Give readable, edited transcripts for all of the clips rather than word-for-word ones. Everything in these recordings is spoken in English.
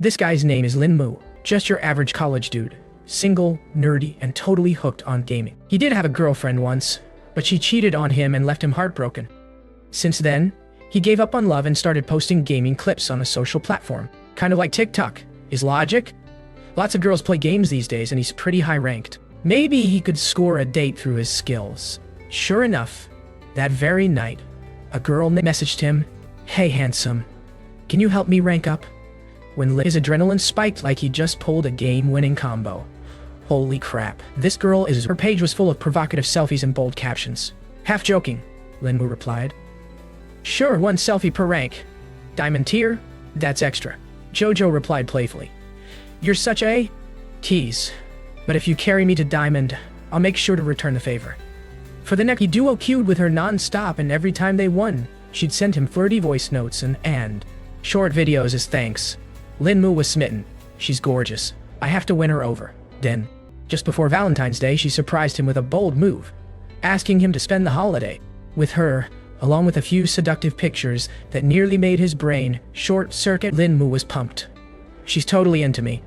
This guy's name is Lin Mu, just your average college dude. Single, nerdy, and totally hooked on gaming. He did have a girlfriend once, but she cheated on him and left him heartbroken. Since then, he gave up on love and started posting gaming clips on a social platform. Kind of like TikTok. His logic? Lots of girls play games these days and he's pretty high ranked. Maybe he could score a date through his skills. Sure enough, that very night, a girl messaged him, "Hey handsome, can you help me rank up?" When his adrenaline spiked like he just pulled a game-winning combo. Holy crap, her page was full of provocative selfies and bold captions. Half joking, Lin Mu replied. "Sure, 1 selfie per rank. Diamond tier? That's extra." Jojo replied playfully. "You're such a tease. But if you carry me to Diamond, I'll make sure to return the favor." For the next, he duo queued with her non-stop, and every time they won, she'd send him flirty voice notes and short videos as thanks. Lin Mu was smitten. "She's gorgeous. I have to win her over." Then, just before Valentine's Day, she surprised him with a bold move, asking him to spend the holiday with her, along with a few seductive pictures that nearly made his brain short-circuit. Lin Mu was pumped. "She's totally into me.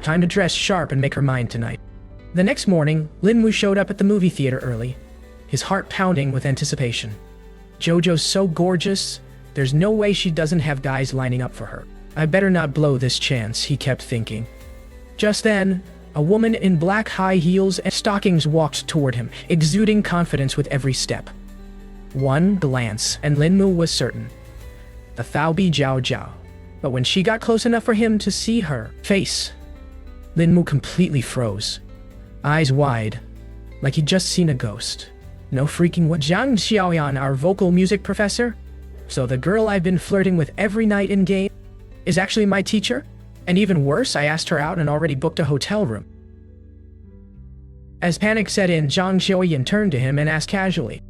Time to dress sharp and make her mine tonight." The next morning, Lin Mu showed up at the movie theater early, his heart pounding with anticipation. Jojo's so gorgeous, there's no way she doesn't have guys lining up for her. "I better not blow this chance," he kept thinking. Just then, a woman in black high heels and stockings walked toward him, exuding confidence with every step. One glance, and Lin Mu was certain. The Thao Bi Jiao Jiao. But when she got close enough for him to see her face, Lin Mu completely froze. Eyes wide, like he'd just seen a ghost. "No freaking what? Zhang Xiaoyan, our vocal music professor? So the girl I've been flirting with every night in game is actually my teacher? And even worse, I asked her out and already booked a hotel room." As panic set in, Zhang Xiaoyan turned to him and asked casually,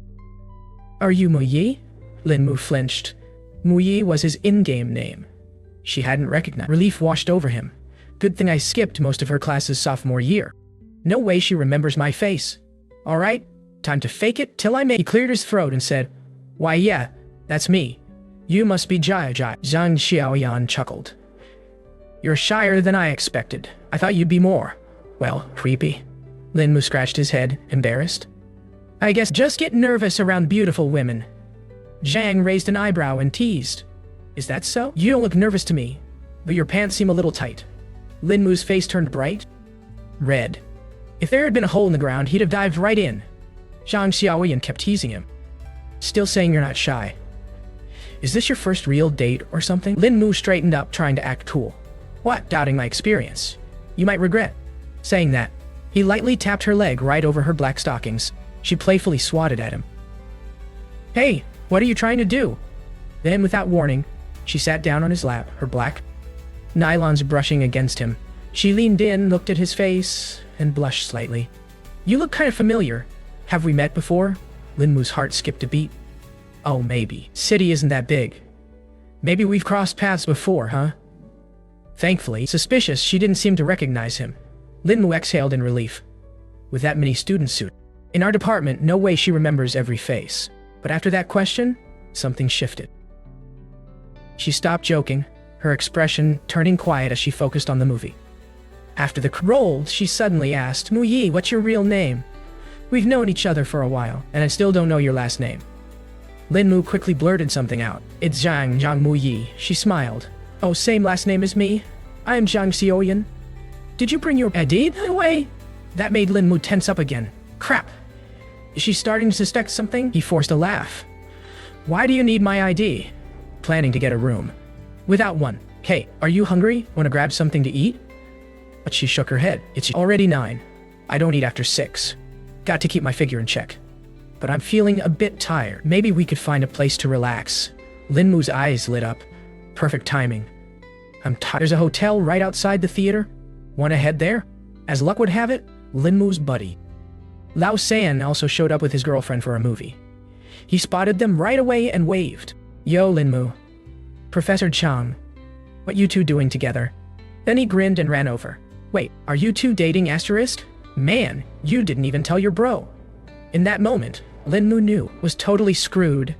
"Are you Mu Yi?" Lin Mu flinched. Mu Yi was his in-game name. She hadn't recognized. Relief washed over him. Good thing I skipped most of her classes sophomore year. No way she remembers my face. "All right, time to fake it till I make." He cleared his throat and said, "Why yeah, that's me. You must be Jia Jia." Zhang Xiaoyan chuckled. "You're shyer than I expected. I thought you'd be more, well, creepy." Lin Mu scratched his head, embarrassed. "I guess just get nervous around beautiful women." Zhang raised an eyebrow and teased, "Is that so? You don't look nervous to me, but your pants seem a little tight." Lin Mu's face turned bright red. If there had been a hole in the ground, he'd have dived right in. Zhang Xiaoyan kept teasing him, still saying you're not shy. "Is this your first real date or something?" Lin Mu straightened up, trying to act cool. "What? Doubting my experience? You might regret." Saying that, he lightly tapped her leg right over her black stockings. She playfully swatted at him. "Hey, what are you trying to do?" Then, without warning, she sat down on his lap, her black nylons brushing against him. She leaned in, looked at his face, and blushed slightly. "You look kind of familiar. Have we met before?" Lin Mu's heart skipped a beat. "Oh, maybe. City isn't that big. Maybe we've crossed paths before, huh?" Thankfully, suspicious, she didn't seem to recognize him. Lin Mu exhaled in relief. With that many students in our department, no way she remembers every face. But after that question, something shifted. She stopped joking, her expression turning quiet as she focused on the movie. After the roll, she suddenly asked, "Mu Yi, what's your real name? We've known each other for a while, and I still don't know your last name." Lin Mu quickly blurted something out. "It's Zhang Mu Yi." She smiled. "Oh, same last name as me? I am Zhang Xiaoyan. Did you bring your ID away?" That made Lin Mu tense up again. Crap. Is she starting to suspect something? He forced a laugh. "Why do you need my ID?" "Planning to get a room. Without one. Hey, are you hungry? Want to grab something to eat?" But she shook her head. "It's already 9. I don't eat after 6. Got to keep my figure in check. But I'm feeling a bit tired. Maybe we could find a place to relax." Lin Mu's eyes lit up. Perfect timing. "I'm tired. There's a hotel right outside the theater. Want to head there?" As luck would have it, Lin Mu's buddy Lao San also showed up with his girlfriend for a movie. He spotted them right away and waved. "Yo, Lin Mu. Professor Chang. What you two doing together?" Then he grinned and ran over. "Wait, are you two dating asterisk? Man, you didn't even tell your bro." In that moment, Lin Mu knew was totally screwed.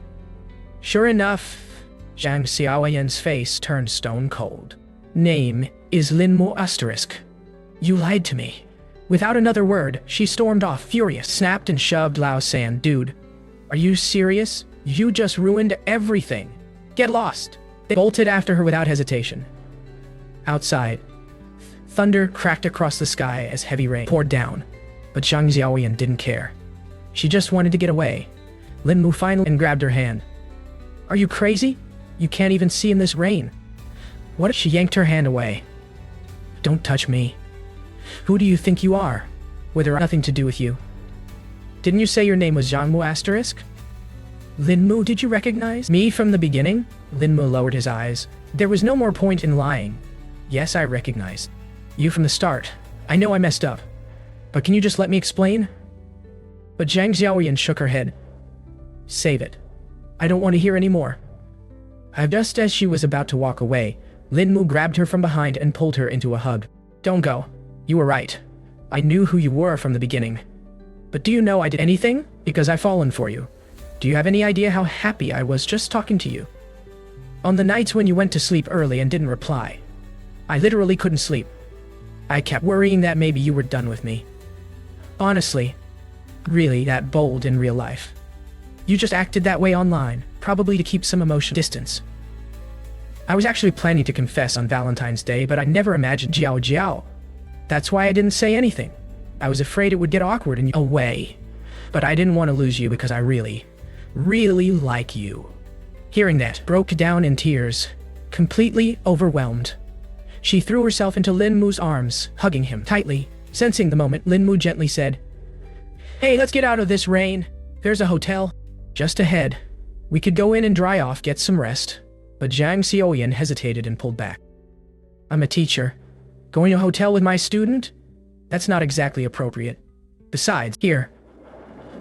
Sure enough, Zhang Xiaoyan's face turned stone cold. "Name is Lin Mo asterisk. You lied to me. Without another word, she stormed off, furious, snapped and shoved Lao San. Dude, are you serious? You just ruined everything. Get lost. They bolted after her without hesitation. Outside, thunder cracked across the sky as heavy rain poured down, but Zhang Xiaoyan didn't care. She just wanted to get away. Lin Mu finally grabbed her hand. Are you crazy? You can't even see in this rain. What if she yanked her hand away? Don't touch me. Who do you think you are? With her nothing to do with you. Didn't you say your name was Zhang Mu asterisk? Lin Mu, did you recognize me from the beginning? Lin Mu lowered his eyes. There was no more point in lying. Yes, I recognized you from the start. I know I messed up. But can you just let me explain? But Zhang Xiaoyan shook her head. Save it. I don't want to hear any more. Just as she was about to walk away, Lin Mu grabbed her from behind and pulled her into a hug. Don't go. You were right. I knew who you were from the beginning. But do you know I did anything? Because I've fallen for you. Do you have any idea how happy I was just talking to you? On the nights when you went to sleep early and didn't reply, I literally couldn't sleep. I kept worrying that maybe you were done with me. Honestly, really that bold in real life. You just acted that way online, probably to keep some emotional distance. I was actually planning to confess on Valentine's Day, but I never imagined Jiao Jiao. That's why I didn't say anything. I was afraid it would get awkward and away. But I didn't want to lose you because I really like you. Hearing that, broke down in tears, completely overwhelmed. She threw herself into Lin Mu's arms, hugging him tightly. Sensing the moment, Lin Mu gently said, Hey, let's get out of this rain. There's a hotel just ahead. We could go in and dry off, get some rest. But Zhang Xiaoyan hesitated and pulled back. I'm a teacher. Going to a hotel with my student? That's not exactly appropriate. Besides, here,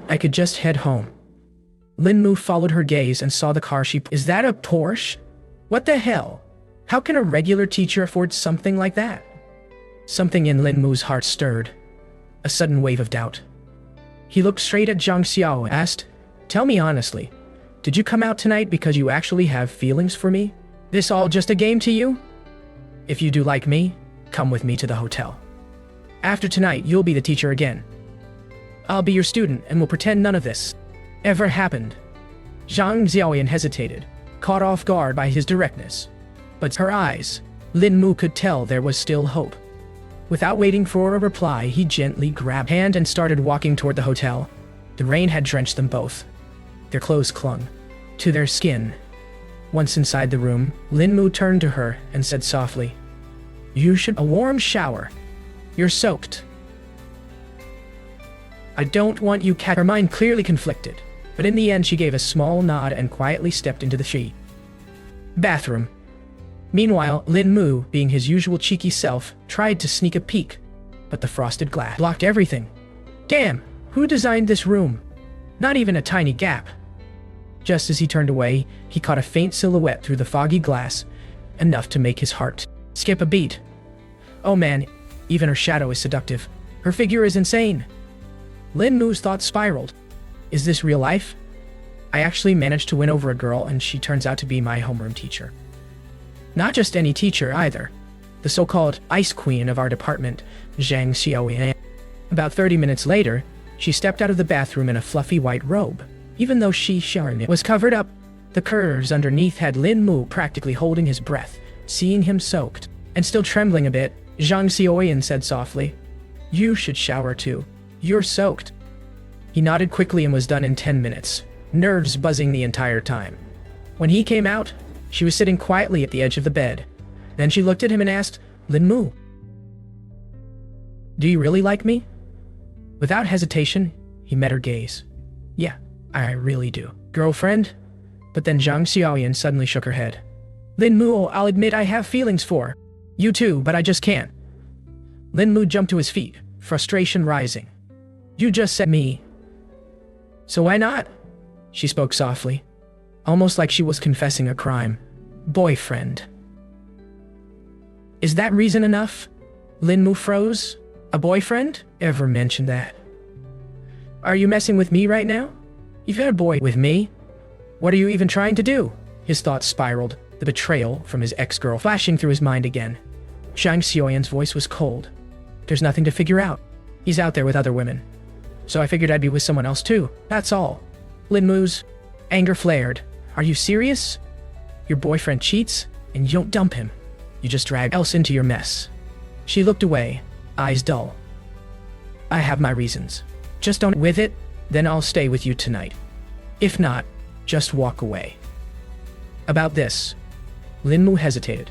I could just head home. Lin Mu followed her gaze and saw the car Is that a Porsche? What the hell? How can a regular teacher afford something like that? Something in Lin Mu's heart stirred. A sudden wave of doubt. He looked straight at Zhang Xiao and asked, Tell me honestly, did you come out tonight because you actually have feelings for me? This all just a game to you? If you do like me, come with me to the hotel. After tonight, you'll be the teacher again. I'll be your student and we'll pretend none of this ever happened. Zhang Xiaoyan hesitated, caught off guard by his directness. But her eyes, Lin Mu could tell there was still hope. Without waiting for a reply, he gently grabbed her hand and started walking toward the hotel. The rain had drenched them both. Their clothes clung to their skin. Once inside the room, Lin Mu turned to her and said softly, You should a warm shower. You're soaked. I don't want you Her mind clearly conflicted, but in the end she gave a small nod and quietly stepped into the bathroom. Meanwhile, Lin Mu, being his usual cheeky self, tried to sneak a peek, but the frosted glass blocked everything. Damn, who designed this room? Not even a tiny gap. Just as he turned away, he caught a faint silhouette through the foggy glass, enough to make his heart skip a beat. Oh man, even her shadow is seductive. Her figure is insane. Lin Mu's thoughts spiraled. Is this real life? I actually managed to win over a girl and she turns out to be my homeroom teacher. Not just any teacher either. The so-called ice queen of our department, Zhang Xiaoyan. About 30 minutes later, she stepped out of the bathroom in a fluffy white robe. Even though was covered up, the curves underneath had Lin Mu practically holding his breath. Seeing him soaked, and still trembling a bit, Zhang Xiaoyan said softly, You should shower too. You're soaked. He nodded quickly and was done in 10 minutes, nerves buzzing the entire time. When he came out, she was sitting quietly at the edge of the bed. Then she looked at him and asked, Lin Mu, do you really like me? Without hesitation, he met her gaze. Yeah, I really do. Girlfriend? But then Zhang Xiaoyan suddenly shook her head. Lin Mu, I'll admit I have feelings for you too, but I just can't. Lin Mu jumped to his feet, frustration rising. You just said me. So why not? She spoke softly, almost like she was confessing a crime. Boyfriend. Is that reason enough? Lin Mu froze. A boyfriend? Ever mentioned that? Are you messing with me right now? You've had a boy with me? What are you even trying to do? His thoughts spiraled, the betrayal from his ex-girl flashing through his mind again. Zhang Xiaoyan's voice was cold. There's nothing to figure out. He's out there with other women. So I figured I'd be with someone else too, that's all. Lin Mu's anger flared. Are you serious? Your boyfriend cheats, and you don't dump him. You just drag else into your mess. She looked away, eyes dull. I have my reasons. Just don't with it, then I'll stay with you tonight. If not, just walk away. About this, Lin Mu hesitated.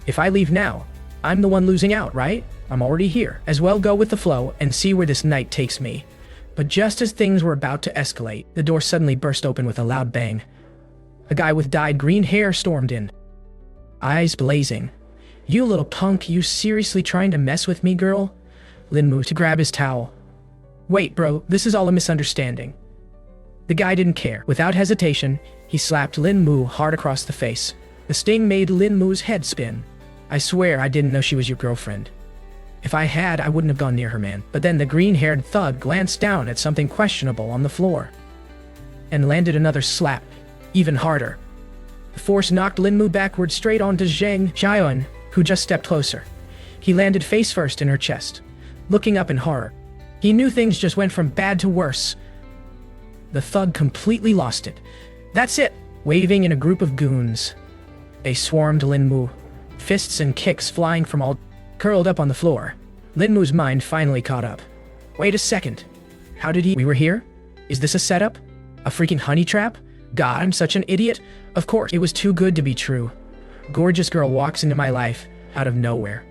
If I leave now, I'm the one losing out, right? I'm already here. As well go with the flow and see where this night takes me. But just as things were about to escalate, the door suddenly burst open with a loud bang. A guy with dyed green hair stormed in. Eyes blazing. You little punk, you seriously trying to mess with me, girl? Lin moved to grab his towel. Wait, bro, this is all a misunderstanding. The guy didn't care. Without hesitation, he slapped Lin Mu hard across the face. The sting made Lin Mu's head spin. I swear I didn't know she was your girlfriend. If I had, I wouldn't have gone near her, man. But then the green-haired thug glanced down at something questionable on the floor and landed another slap, even harder. The force knocked Lin Mu backward straight onto Zhang Xiaoyan, who just stepped closer. He landed face first in her chest, looking up in horror. He knew things just went from bad to worse. The thug completely lost it. That's it, waving in a group of goons. They swarmed Lin Mu, fists and kicks flying from all curled up on the floor. Lin Mu's mind finally caught up. Wait a second. How did we were here? Is this a setup? A freaking honey trap? God, I'm such an idiot. Of course, it was too good to be true. Gorgeous girl walks into my life, out of nowhere.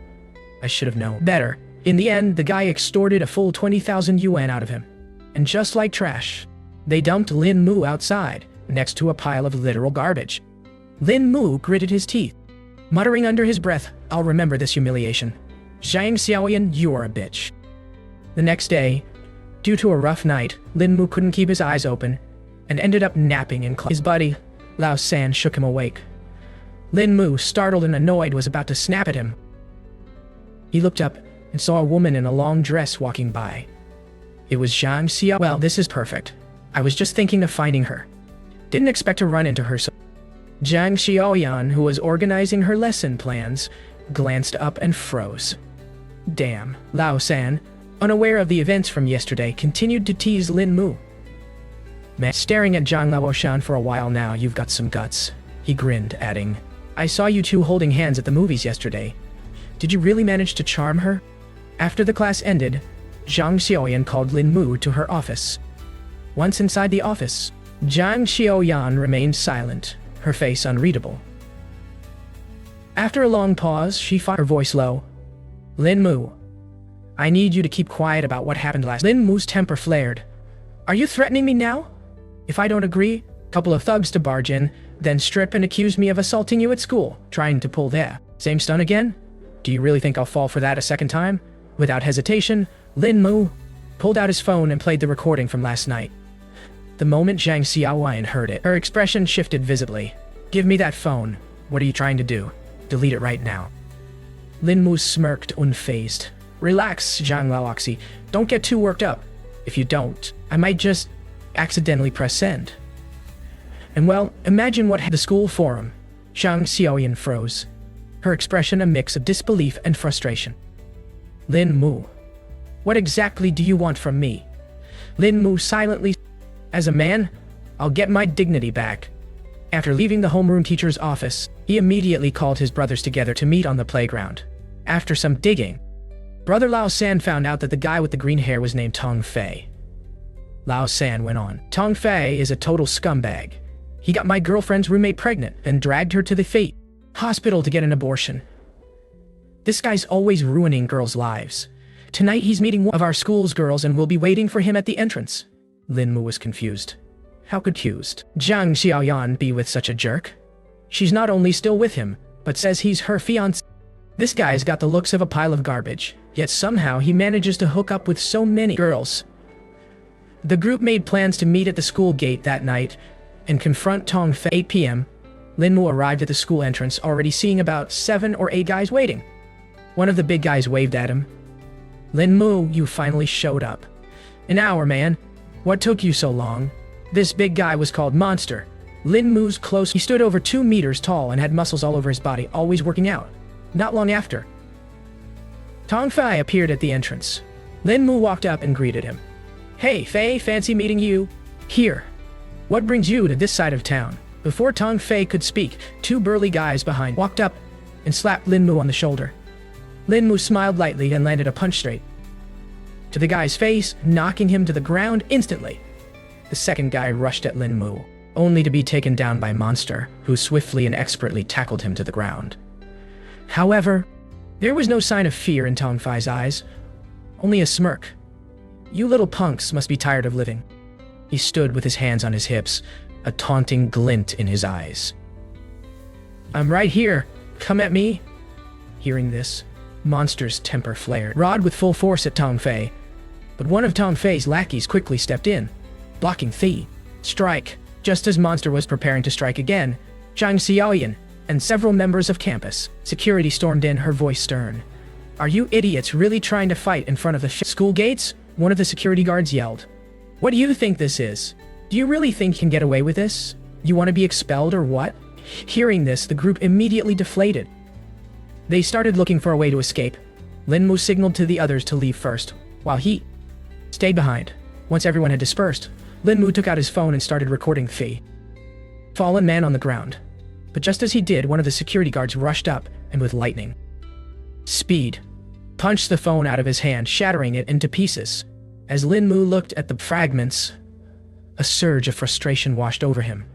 I should have known better. In the end, the guy extorted a full 20,000 yuan out of him. And just like trash, they dumped Lin Mu outside, next to a pile of literal garbage. Lin Mu gritted his teeth, muttering under his breath, I'll remember this humiliation. Zhang Xiaoyan, you're a bitch. The next day, due to a rough night, Lin Mu couldn't keep his eyes open and ended up napping in class. His buddy, Lao San, shook him awake. Lin Mu, startled and annoyed, was about to snap at him. He looked up and saw a woman in a long dress walking by. It was Zhang Xiao. Well, this is perfect. I was just thinking of finding her. Didn't expect to run into her so. Zhang Xiaoyan, who was organizing her lesson plans, glanced up and froze. Damn. Lao San, unaware of the events from yesterday, continued to tease Lin Mu. Man, staring at Zhang Laoshan for a while now, you've got some guts. He grinned, adding, I saw you two holding hands at the movies yesterday. Did you really manage to charm her? After the class ended, Zhang Xiaoyan called Lin Mu to her office. Once inside the office, Zhang Xiaoyan remained silent, her face unreadable. After a long pause, she fought, her voice low. Lin Mu, I need you to keep quiet about what happened last. Lin Mu's temper flared. Are you threatening me now? If I don't agree, couple of thugs to barge in, then strip and accuse me of assaulting you at school, trying to pull their same stunt again? Do you really think I'll fall for that a second time? Without hesitation, Lin Mu pulled out his phone and played the recording from last night. The moment Zhang Xiaoyan heard it, her expression shifted visibly. Give me that phone. What are you trying to do? Delete it right now. Lin Mu smirked, unfazed. Relax, Zhang Laoxi. Don't get too worked up. If you don't, I might just accidentally press send. And well, imagine what the school forum. Zhang Xiaoyan froze, her expression a mix of disbelief and frustration. Lin Mu, what exactly do you want from me? Lin Mu silently. As a man, I'll get my dignity back. After leaving the homeroom teacher's office, he immediately called his brothers together to meet on the playground. After some digging, Brother Lao San found out that the guy with the green hair was named Tong Fei. Lao San went on. Tong Fei is a total scumbag. He got my girlfriend's roommate pregnant and dragged her to the fate hospital to get an abortion. This guy's always ruining girls' lives. Tonight he's meeting one of our school's girls and we'll be waiting for him at the entrance. Lin Mu was confused. How could Zhang Xiaoyan be with such a jerk? She's not only still with him, but says he's her fiancé. This guy's got the looks of a pile of garbage, yet somehow he manages to hook up with so many girls. The group made plans to meet at the school gate that night and confront Tong Fei. 8 p.m., Lin Mu arrived at the school entrance already seeing about 7 or 8 guys waiting. One of the big guys waved at him. Lin Mu, you finally showed up. An hour, man. What took you so long? This big guy was called Monster. Lin Mu's close. He stood over 2 meters tall and had muscles all over his body, always working out. Not long after, Tong Fei appeared at the entrance. Lin Mu walked up and greeted him. Hey, Fei, fancy meeting you. Here. What brings you to this side of town? Before Tong Fei could speak, two burly guys behind walked up and slapped Lin Mu on the shoulder. Lin Mu smiled lightly and landed a punch straight to the guy's face, knocking him to the ground instantly. The second guy rushed at Lin Mu, only to be taken down by Monster, who swiftly and expertly tackled him to the ground. However, there was no sign of fear in Tong Fei's eyes, only a smirk. You little punks must be tired of living. He stood with his hands on his hips, a taunting glint in his eyes. I'm right here. Come at me. Hearing this, Monster's temper flared, rod with full force at Tong Fei. But one of Tong Fei's lackeys quickly stepped in, blocking Fei. Strike. Just as Monster was preparing to strike again, Zhang Xiaoyan and several members of campus security stormed in, her voice stern. Are you idiots really trying to fight in front of the school gates? One of the security guards yelled. What do you think this is? Do you really think you can get away with this? You want to be expelled or what? Hearing this, the group immediately deflated. They started looking for a way to escape. Lin Mu signaled to the others to leave first, while he stayed behind. Once everyone had dispersed, Lin Mu took out his phone and started recording Fei. Fallen man on the ground. But just as he did, one of the security guards rushed up and with lightning speed punched the phone out of his hand, shattering it into pieces. As Lin Mu looked at the fragments, a surge of frustration washed over him.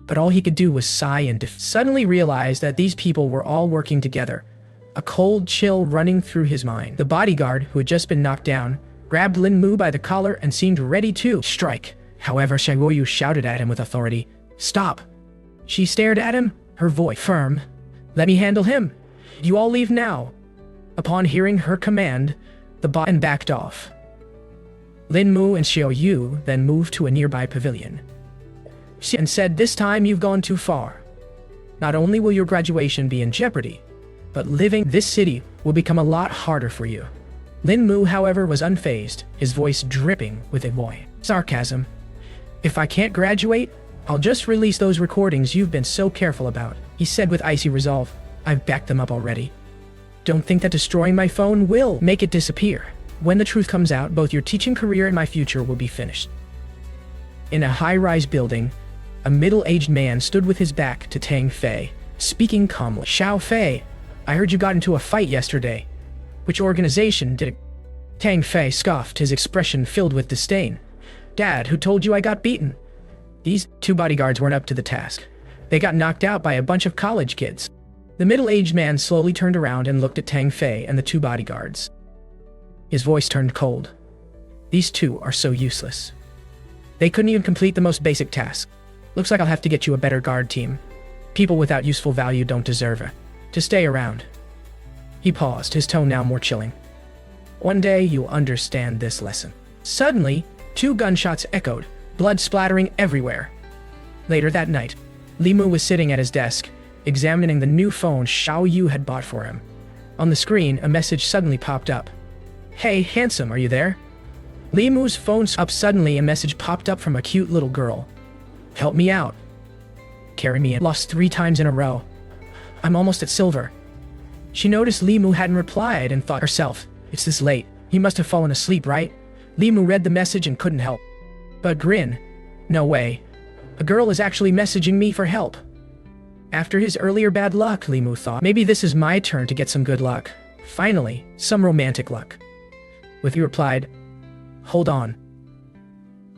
But all he could do was sigh and suddenly realize that these people were all working together, a cold chill running through his mind. The bodyguard, who had just been knocked down, grabbed Lin Mu by the collar and seemed ready to strike. However, Xiaoyu shouted at him with authority, Stop! She stared at him, her voice firm. Let me handle him. You all leave now. Upon hearing her command, the bot backed off. Lin Mu and Xiaoyu then moved to a nearby pavilion and said, This time you've gone too far. Not only will your graduation be in jeopardy, but living this city will become a lot harder for you. Lin Mu, however, was unfazed, his voice dripping with sarcasm. If I can't graduate, I'll just release those recordings you've been so careful about, he said with icy resolve. I've backed them up already. Don't think that destroying my phone will make it disappear. When the truth comes out, both your teaching career and my future will be finished. In a high-rise building, a middle-aged man stood with his back to Tang Fei, speaking calmly. Xiao Fei, I heard you got into a fight yesterday. Which organization did it? Tang Fei scoffed, his expression filled with disdain. Dad, who told you I got beaten? These two bodyguards weren't up to the task. They got knocked out by a bunch of college kids. The middle-aged man slowly turned around and looked at Tang Fei and the two bodyguards. His voice turned cold. These two are so useless. They couldn't even complete the most basic task. Looks like I'll have to get you a better guard team. People without useful value don't deserve to stay around. He paused, his tone now more chilling. One day you'll understand this lesson. Suddenly, two gunshots echoed, blood splattering everywhere. Later that night, Li Mu was sitting at his desk, examining the new phone Xiaoyu had bought for him. On the screen, a message suddenly popped up. Hey, handsome, are you there? Li Mu's phone up suddenly. A message popped up from a cute little girl. Help me out. Carry me in. Lost 3 times in a row. I'm almost at silver. She noticed Li Mu hadn't replied and thought herself, it's this late. He must have fallen asleep, right? Li Mu read the message and couldn't help but grin. No way. A girl is actually messaging me for help. After his earlier bad luck, Li Mu thought, maybe this is my turn to get some good luck. Finally, some romantic luck. With he replied, Hold on.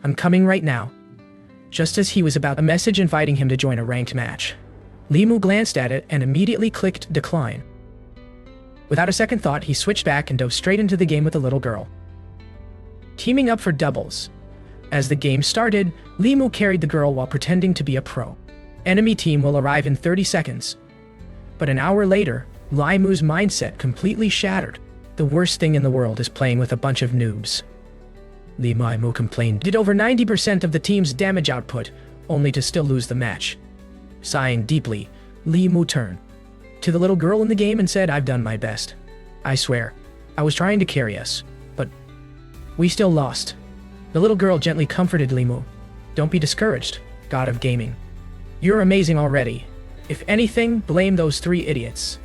I'm coming right now. Just as he was about a message inviting him to join a ranked match, Li Mu glanced at it and immediately clicked decline. Without a second thought, he switched back and dove straight into the game with the little girl. Teaming up for doubles. As the game started, Li Mu carried the girl while pretending to be a pro. Enemy team will arrive in 30 seconds. But an hour later, Li Mu's mindset completely shattered. The worst thing in the world is playing with a bunch of noobs. Li Mu complained, did over 90% of the team's damage output, only to still lose the match. Sighing deeply, Li Mu turned to the little girl in the game and said, I've done my best. I swear, I was trying to carry us, but we still lost. The little girl gently comforted Li Mu. Don't be discouraged, god of gaming. You're amazing already. If anything, blame those 3 idiots.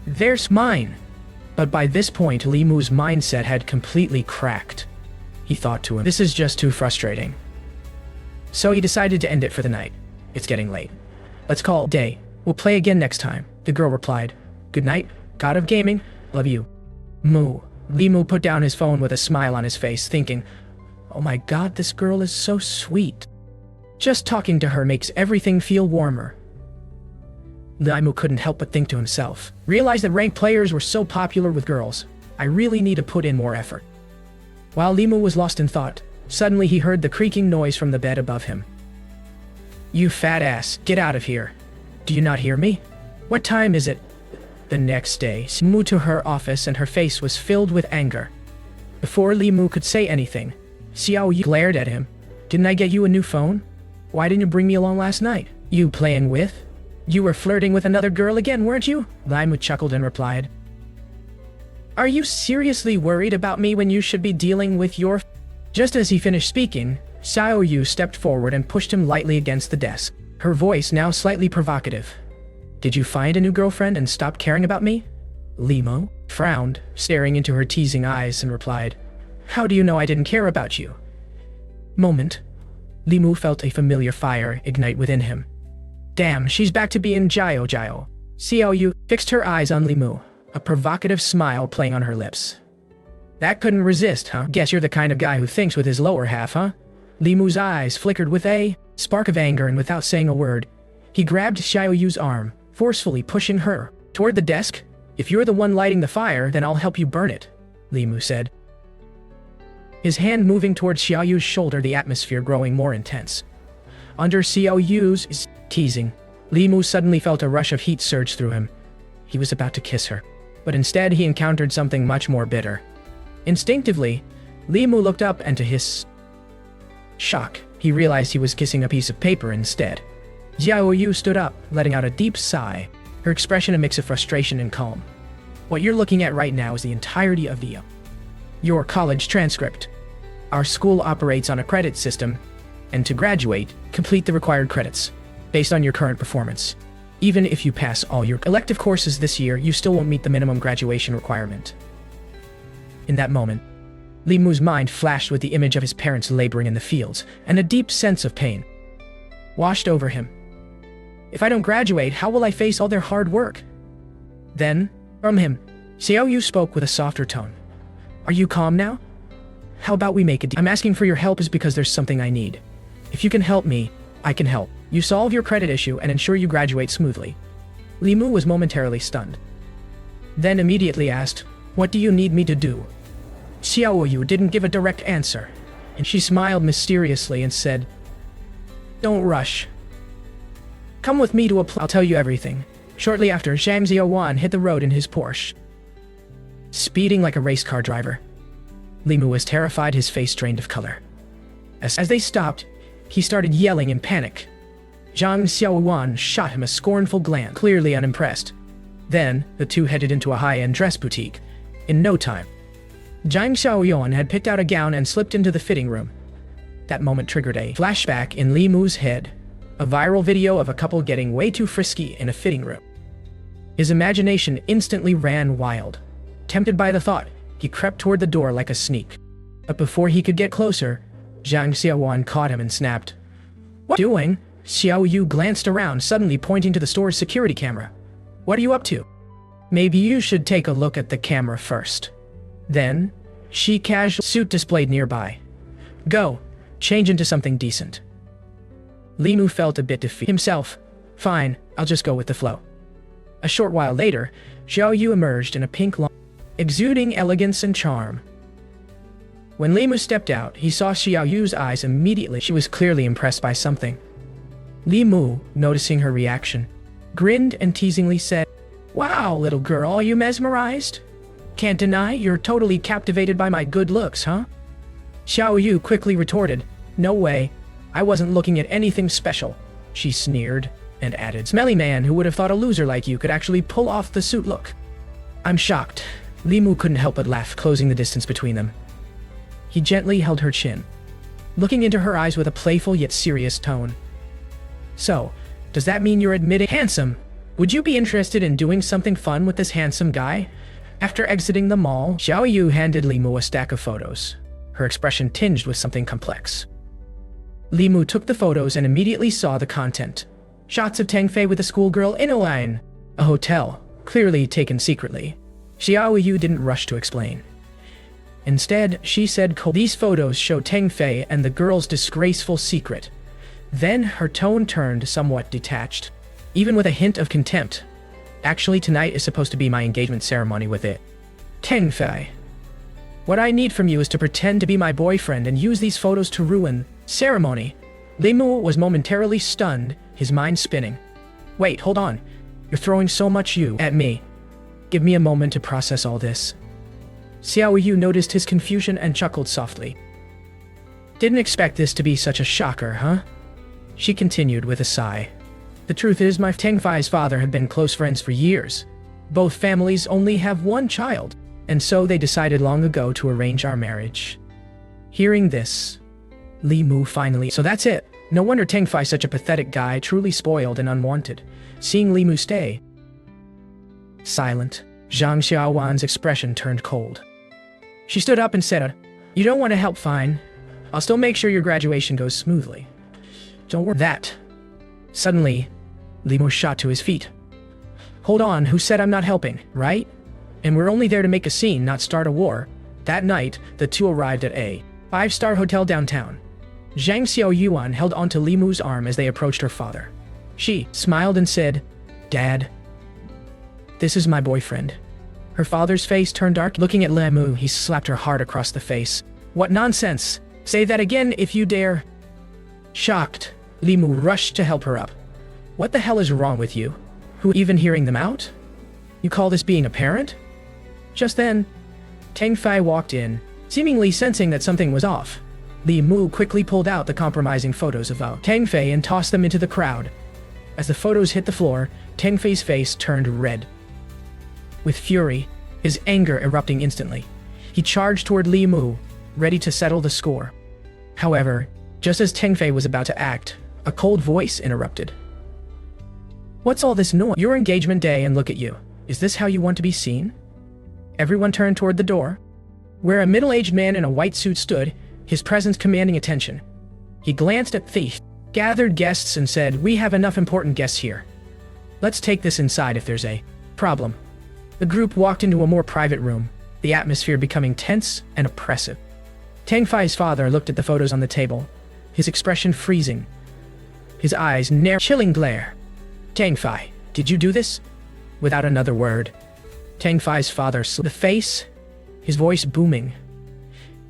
There's mine. But by this point, Li Mu's mindset had completely cracked. He thought to him, this is just too frustrating. So he decided to end it for the night. It's getting late. Let's call it a day. We'll play again next time. The girl replied, good night, god of gaming, love you. Li Mu put down his phone with a smile on his face, thinking, oh my god, this girl is so sweet. Just talking to her makes everything feel warmer. Li Mu couldn't help but think to himself, realized that ranked players were so popular with girls. I really need to put in more effort. While Li Mu was lost in thought, suddenly he heard the creaking noise from the bed above him. You fat ass, get out of here. Do you not hear me? What time is it? The next day, she moved to her office and her face was filled with anger. Before Li Mu could say anything, Xiao Yu glared at him. Didn't I get you a new phone? Why didn't you bring me along last night? You playing with? You were flirting with another girl again, weren't you? Li Mu chuckled and replied. Are you seriously worried about me when you should be dealing with your... Just as he finished speaking, Xiao Yu stepped forward and pushed him lightly against the desk, her voice now slightly provocative. Did you find a new girlfriend and stop caring about me? Li Mu frowned, staring into her teasing eyes, and replied, how do you know I didn't care about you? Moment. Li Mu felt a familiar fire ignite within him. Damn, she's back to being Jiao. Xiao Yu fixed her eyes on Li Mu, a provocative smile playing on her lips. That couldn't resist, huh? Guess you're the kind of guy who thinks with his lower half, huh? Li Mu's eyes flickered with a spark of anger, and without saying a word, he grabbed Xiao Yu's arm, forcefully pushing her toward the desk. If you're the one lighting the fire, then I'll help you burn it, Li Mu said. His hand moving toward Xiao Yu's shoulder, the atmosphere growing more intense. Under Xiao Yu's teasing, Li Mu suddenly felt a rush of heat surge through him. He was about to kiss her, but instead he encountered something much more bitter. Instinctively, Li Mu looked up, and to his shock, he realized he was kissing a piece of paper instead. Xiao Yu stood up, letting out a deep sigh, her expression a mix of frustration and calm. What you're looking at right now is the entirety of your college transcript. Our school operates on a credit system, and to graduate, complete the required credits, based on your current performance. Even if you pass all your elective courses this year, you still won't meet the minimum graduation requirement. In that moment, Li Mu's mind flashed with the image of his parents laboring in the fields, and a deep sense of pain washed over him. If I don't graduate, how will I face all their hard work? Then, from him, Xiao Yu spoke with a softer tone. Are you calm now? How about we make a deal? I'm asking for your help is because there's something I need. If you can help me, I can help you solve your credit issue and ensure you graduate smoothly. Li Mu was momentarily stunned, then immediately asked, what do you need me to do? Xiao Yu didn't give a direct answer, and she smiled mysteriously and said, don't rush. Come with me to I'll tell you everything. Shortly after, Zhang Xiaowan hit the road in his Porsche, speeding like a race car driver. Li Mu was terrified, his face drained of color. As they stopped, he started yelling in panic. Zhang Xiaowan shot him a scornful glance, clearly unimpressed. Then, the two headed into a high-end dress boutique. In no time, Zhang Xiaoyan had picked out a gown and slipped into the fitting room. That moment triggered a flashback in Li Mu's head, a viral video of a couple getting way too frisky in a fitting room. His imagination instantly ran wild. Tempted by the thought, he crept toward the door like a sneak. But before he could get closer, Zhang Xiaowan caught him and snapped. What are you doing? Xiao Yu glanced around, suddenly pointing to the store's security camera. What are you up to? Maybe you should take a look at the camera first. Then, she casual suit displayed nearby. Go, change into something decent. Li Mu felt a bit defeated himself. Fine, I'll just go with the flow. A short while later, Xiao Yu emerged in a pink long, exuding elegance and charm. When Li Mu stepped out, he saw Xiao Yu's eyes immediately. She was clearly impressed by something. Li Mu, noticing her reaction, grinned and teasingly said, Wow, little girl, are you mesmerized? Can't deny you're totally captivated by my good looks, huh? Xiao Yu quickly retorted, No way, I wasn't looking at anything special. She sneered and added, Smelly man, who would have thought a loser like you could actually pull off the suit look? I'm shocked. Li Mu couldn't help but laugh, closing the distance between them. He gently held her chin, looking into her eyes with a playful yet serious tone. So, does that mean you're admitting handsome? Would you be interested in doing something fun with this handsome guy? After exiting the mall, Xiao Yu handed Li Mu a stack of photos, her expression tinged with something complex. Li Mu took the photos and immediately saw the content. Shots of Teng Fei with a schoolgirl in a hotel, clearly taken secretly. Xiao Yu didn't rush to explain. Instead, she said, "These photos show Teng Fei and the girl's disgraceful secret." Then her tone turned somewhat detached, even with a hint of contempt. "Actually, tonight is supposed to be my engagement ceremony with it. Teng Fei. What I need from you is to pretend to be my boyfriend and use these photos to ruin ceremony." Li Mu was momentarily stunned, his mind spinning. "Wait, hold on. You're throwing so much you at me. Give me a moment to process all this." Xiao Yu noticed his confusion and chuckled softly. "Didn't expect this to be such a shocker, huh?" She continued with a sigh. "The truth is, my Teng Fei's father had been close friends for years. Both families only have one child, and so they decided long ago to arrange our marriage." Hearing this, Li Mu finally— "So that's it. No wonder Teng Fei's such a pathetic guy, truly spoiled and unwanted." Seeing Li Mu stay silent, Zhang Xiaowan's expression turned cold. She stood up and said, "You don't want to help, fine. I'll still make sure your graduation goes smoothly. Don't worry that." Suddenly, Li Mu shot to his feet. "Hold on, who said I'm not helping, right? And we're only there to make a scene, not start a war." That night, the two arrived at a five-star hotel downtown. Zhang Xiaoyuan held onto Li Mu's arm as they approached her father. She smiled and said, "Dad, this is my boyfriend." Her father's face turned dark. Looking at Li Mu, he slapped her hard across the face. "What nonsense! Say that again if you dare." Shocked, Li Mu rushed to help her up. "What the hell is wrong with you? Who even hearing them out? You call this being a parent?" Just then, Teng Fei walked in, seemingly sensing that something was off. Li Mu quickly pulled out the compromising photos of Teng Fei and tossed them into the crowd. As the photos hit the floor, Teng Fei's face turned red. With fury, his anger erupting instantly, he charged toward Li Mu, ready to settle the score. However, just as Teng Fei was about to act, a cold voice interrupted. "What's all this noise? Your engagement day and look at you. Is this how you want to be seen?" Everyone turned toward the door, where a middle-aged man in a white suit stood, his presence commanding attention. He glanced at the gathered guests and said, "We have enough important guests here. Let's take this inside if there's a problem." The group walked into a more private room, the atmosphere becoming tense and oppressive. Teng Fei's father looked at the photos on the table, his expression freezing, his eyes narrow, chilling glare. "Teng Fei, did you do this?" Without another word, Teng Fei's father slapped the face, his voice booming.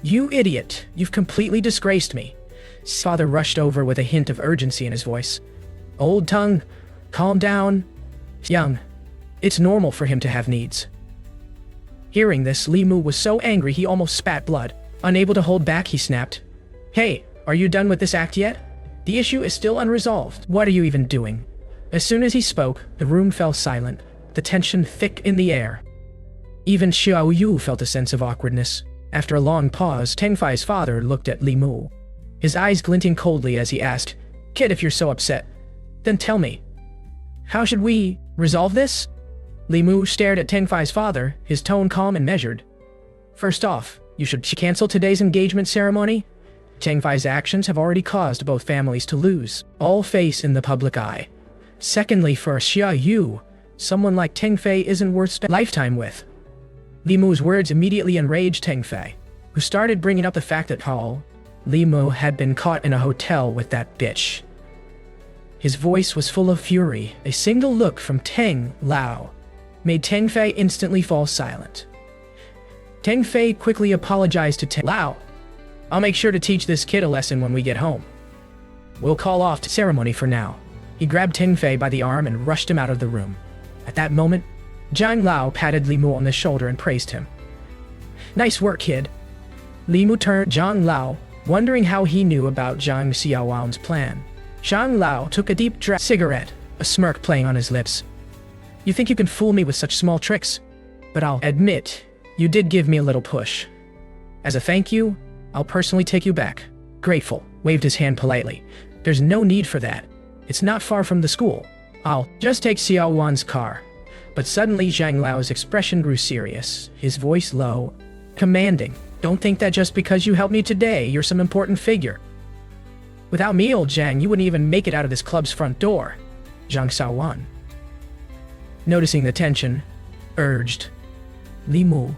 "You idiot, you've completely disgraced me." His father rushed over with a hint of urgency in his voice. "Old tongue, calm down. Young, it's normal for him to have needs." Hearing this, Li Mu was so angry he almost spat blood. Unable to hold back, he snapped, "Hey, are you done with this act yet? The issue is still unresolved. What are you even doing?" As soon as he spoke, the room fell silent, the tension thick in the air. Even Xiao Yu felt a sense of awkwardness. After a long pause, Teng Fei's father looked at Li Mu, his eyes glinting coldly as he asked, "Kid, if you're so upset, then tell me, how should we resolve this?" Li Mu stared at Teng Fei's father, his tone calm and measured. "First off, you should cancel today's engagement ceremony. Teng Fei's actions have already caused both families to lose all face in the public eye. Secondly, for Xia Yu, someone like Teng Fei isn't worth spending lifetime with." Li Mu's words immediately enraged Teng Fei, who started bringing up the fact that Li Mu had been caught in a hotel with that bitch. His voice was full of fury. A single look from Teng Lao made Teng Fei instantly fall silent. Teng Fei quickly apologized to Teng Lao. "I'll make sure to teach this kid a lesson when we get home. We'll call off the ceremony for now." He grabbed Teng Fei by the arm and rushed him out of the room. At that moment, Zhang Lao patted Li Mu on the shoulder and praised him. "Nice work, kid." Li Mu turned Zhang Lao, wondering how he knew about Zhang Xiaowan's plan. Zhang Lao took a deep cigarette, a smirk playing on his lips. "You think you can fool me with such small tricks? But I'll admit, you did give me a little push. As a thank you, I'll personally take you back." Grateful, waved his hand politely. "There's no need for that. It's not far from the school. I'll just take Xiao Wan's car. But suddenly Zhang Lao's expression grew serious, his voice low, commanding. Don't think that just because you helped me today, you're some important figure. Without me, old Zhang, you wouldn't even make it out of this club's front door. Zhang Xiaowan, noticing the tension, urged. Li Mu,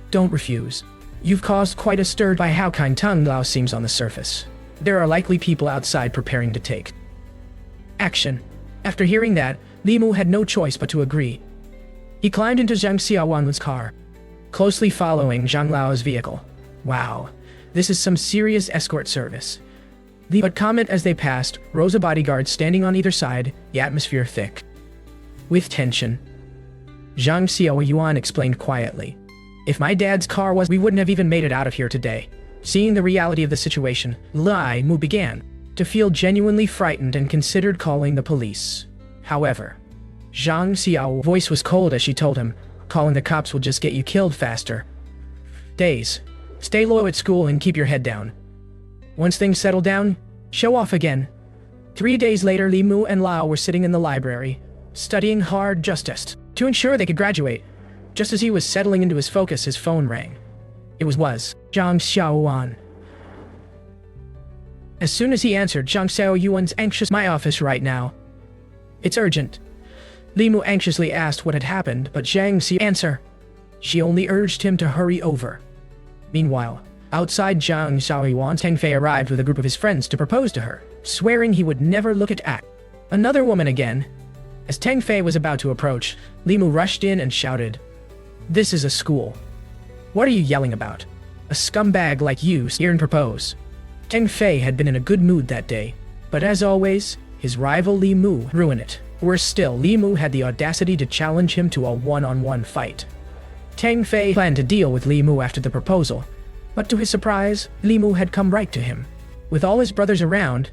don't refuse. You've caused quite a stir by how kind Tang Lao seems on the surface. There are likely people outside preparing to take action. After hearing that, Li Mu had no choice but to agree. He climbed into Zhang Xiaowan's car, closely following Zhang Lao's vehicle. Wow, this is some serious escort service. But comment as they passed, rows of bodyguards standing on either side, the atmosphere thick with tension. Zhang Xiaoyuan explained quietly. If my dad's car was, we wouldn't have even made it out of here today. Seeing the reality of the situation, Li Mu began to feel genuinely frightened and considered calling the police. However, Zhang Xiao's voice was cold as she told him, calling the cops will just get you killed faster. Days. Stay low at school and keep your head down. Once things settle down, show off again. 3 days later, Li Mu and Lao were sitting in the library, studying hard just to ensure they could graduate. Just as he was settling into his focus, his phone rang. It was Zhang Xiaowan. As soon as he answered, Zhang Xiaoyuan's anxious, my office right now. It's urgent. Li Mu anxiously asked what had happened, but Zhang Xi answer. She only urged him to hurry over. Meanwhile, outside Zhang Xiaoyuan, Teng Fei arrived with a group of his friends to propose to her, swearing he would never look at another woman again. As Teng Fei was about to approach, Li Mu rushed in and shouted, "This is a school. What are you yelling about? A scumbag like you here and propose." Teng Fei had been in a good mood that day, but as always, his rival Li Mu ruined it. Worse still, Li Mu had the audacity to challenge him to a one-on-one fight. Teng Fei planned to deal with Li Mu after the proposal, but to his surprise, Li Mu had come right to him. With all his brothers around,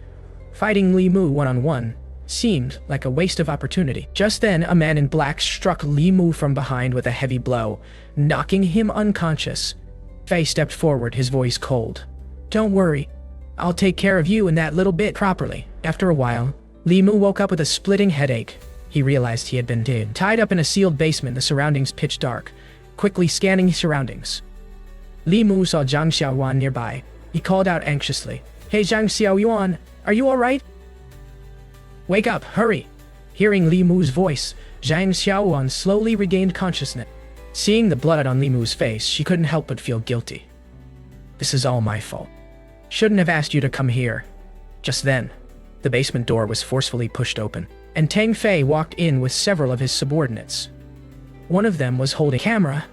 fighting Li Mu one-on-one seemed like a waste of opportunity. Just then, a man in black struck Li Mu from behind with a heavy blow, knocking him unconscious. Fei stepped forward, his voice cold. "Don't worry. I'll take care of you and that little bit properly." After a while, Li Mu woke up with a splitting headache. He realized he had been tied up in a sealed basement, the surroundings pitch dark. Quickly scanning his surroundings, Li Mu saw Zhang Xiaoyuan nearby. He called out anxiously, "Hey Zhang Xiaoyuan, are you alright? Wake up, hurry!" Hearing Li Mu's voice, Zhang Xiaoyuan slowly regained consciousness. Seeing the blood on Li Mu's face, she couldn't help but feel guilty. "This is all my fault. Shouldn't have asked you to come here." Just then, the basement door was forcefully pushed open, and Teng Fei walked in with several of his subordinates. One of them was holding a camera.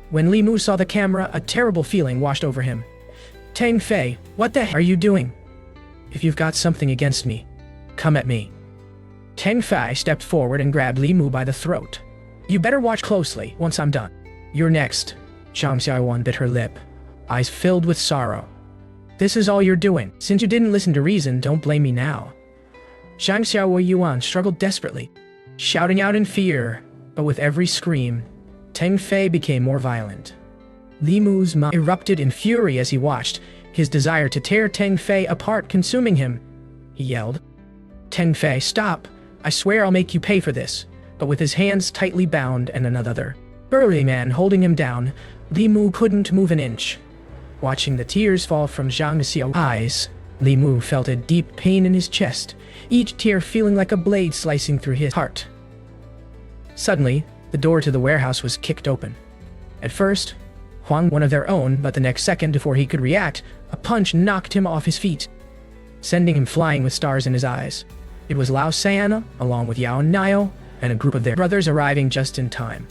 When Li Mu saw the camera, a terrible feeling washed over him. "Teng Fei, what the heck are you doing? If you've got something against me, come at me." Teng Fei stepped forward and grabbed Li Mu by the throat. "You better watch closely once I'm done. You're next." Zhang Xiaowan bit her lip, eyes filled with sorrow. "This is all you're doing. Since you didn't listen to reason, don't blame me now." Zhang Xiaoyuan struggled desperately, shouting out in fear, but with every scream, Teng Fei became more violent. Li Mu's mind erupted in fury as he watched, his desire to tear Teng Fei apart consuming him. He yelled, "Teng Fei, stop! I swear I'll make you pay for this." But with his hands tightly bound and another burly man holding him down, Li Mu couldn't move an inch. Watching the tears fall from Zhang Xiao's eyes, Li Mu felt a deep pain in his chest, each tear feeling like a blade slicing through his heart. Suddenly, the door to the warehouse was kicked open. At first, Huang one of their own, but the next second before he could react, a punch knocked him off his feet, sending him flying with stars in his eyes. It was Lao San, along with Yao Nio, and a group of their brothers arriving just in time.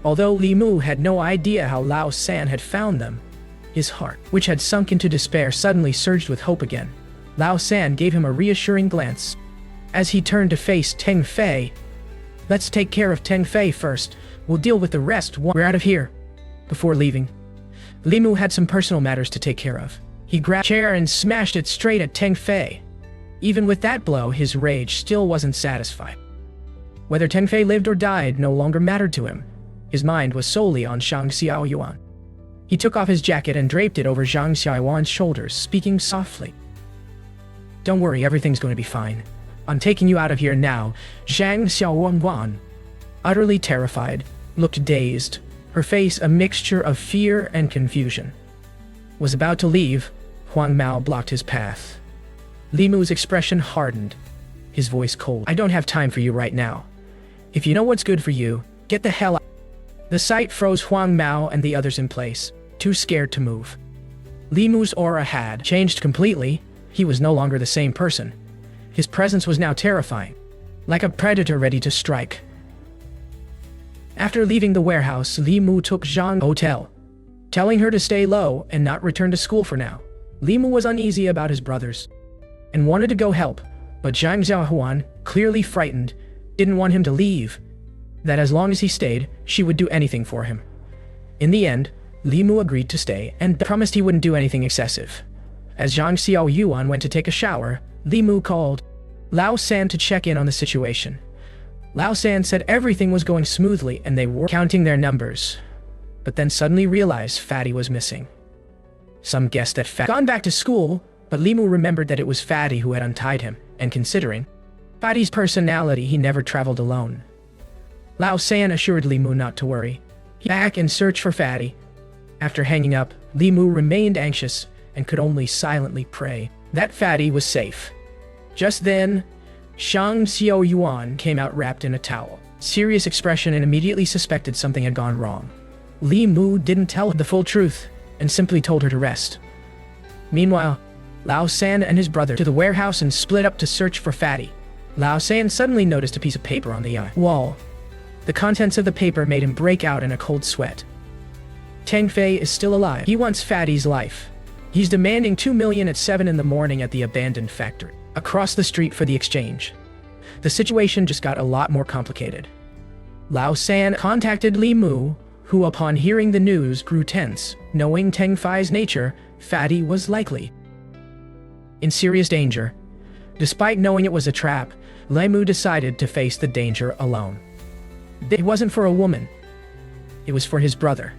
Although Li Mu had no idea how Lao San had found them, his heart, which had sunk into despair, suddenly surged with hope again. Lao San gave him a reassuring glance. As he turned to face Teng Fei, "Let's take care of Teng Fei first. We'll deal with the rest once we're out of here." Before leaving, Li Mu had some personal matters to take care of. He grabbed a chair and smashed it straight at Teng Fei. Even with that blow, his rage still wasn't satisfied. Whether Teng Fei lived or died no longer mattered to him. His mind was solely on Zhang Xiaoyuan. He took off his jacket and draped it over Zhang Xiaoyuan's shoulders, speaking softly. "Don't worry, everything's going to be fine. I'm taking you out of here now, Zhang Xiaoyuan." utterly terrified, looked dazed, her face a mixture of fear and confusion. Was about to leave, Huang Mao blocked his path. Li Mu's expression hardened, his voice cold. "I don't have time for you right now. If you know what's good for you, get the hell out." The sight froze Huang Mao and the others in place, too scared to move. Li Mu's aura had changed completely. He was no longer the same person. His presence was now terrifying, like a predator ready to strike. After leaving the warehouse, Li Mu took Zhang Hotel, telling her to stay low and not return to school for now. Li Mu was uneasy about his brothers and wanted to go help, but Zhang Xiaohuan, clearly frightened, didn't want him to leave, that as long as he stayed, she would do anything for him. In the end, Li Mu agreed to stay and promised he wouldn't do anything excessive. As Zhang Xiaoyuan went to take a shower, Li Mu called Lao San to check in on the situation. Lao San said everything was going smoothly and they were counting their numbers, but then suddenly realized Fatty was missing. Some guessed that Fatty had gone back to school, but Li Mu remembered that it was Fatty who had untied him, and considering Fatty's personality, he never traveled alone. Lao San assured Li Mu not to worry. He back and searched for Fatty. After hanging up, Li Mu remained anxious and could only silently pray that Fatty was safe. Just then, Zhang Xiaoyuan came out wrapped in a towel, serious expression, and immediately suspected something had gone wrong. Li Mu didn't tell her the full truth and simply told her to rest. Meanwhile, Lao San and his brother to the warehouse and split up to search for Fatty. Lao San suddenly noticed a piece of paper on the wall. The contents of the paper made him break out in a cold sweat. Teng Fei is still alive. He wants Fatty's life. He's demanding 2 million at 7 in the morning at the abandoned factory across the street for the exchange. The situation just got a lot more complicated. Lao San contacted Li Mu, who upon hearing the news grew tense, knowing Teng Fei's nature. Fatty was likely in serious danger. Despite knowing it was a trap, Li Mu decided to face the danger alone. It wasn't for a woman. It was for his brother.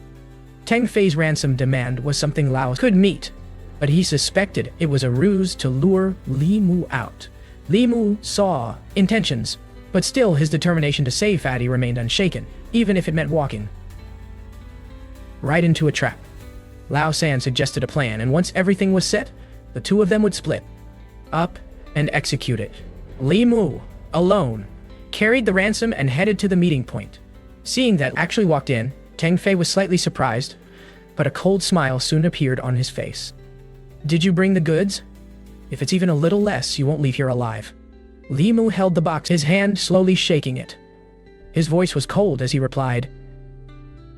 Teng Fei's ransom demand was something Lao could meet, but he suspected it was a ruse to lure Li Mu out. Li Mu saw intentions, but still his determination to save Fatty remained unshaken, even if it meant walking right into a trap. Lao San suggested a plan, and once everything was set, the two of them would split up and execute it. Li Mu, alone, carried the ransom and headed to the meeting point. Seeing that actually walked in, Teng Fei was slightly surprised, but a cold smile soon appeared on his face. "Did you bring the goods? If it's even a little less, you won't leave here alive." Li Mu held the box, his hand slowly shaking it. His voice was cold as he replied,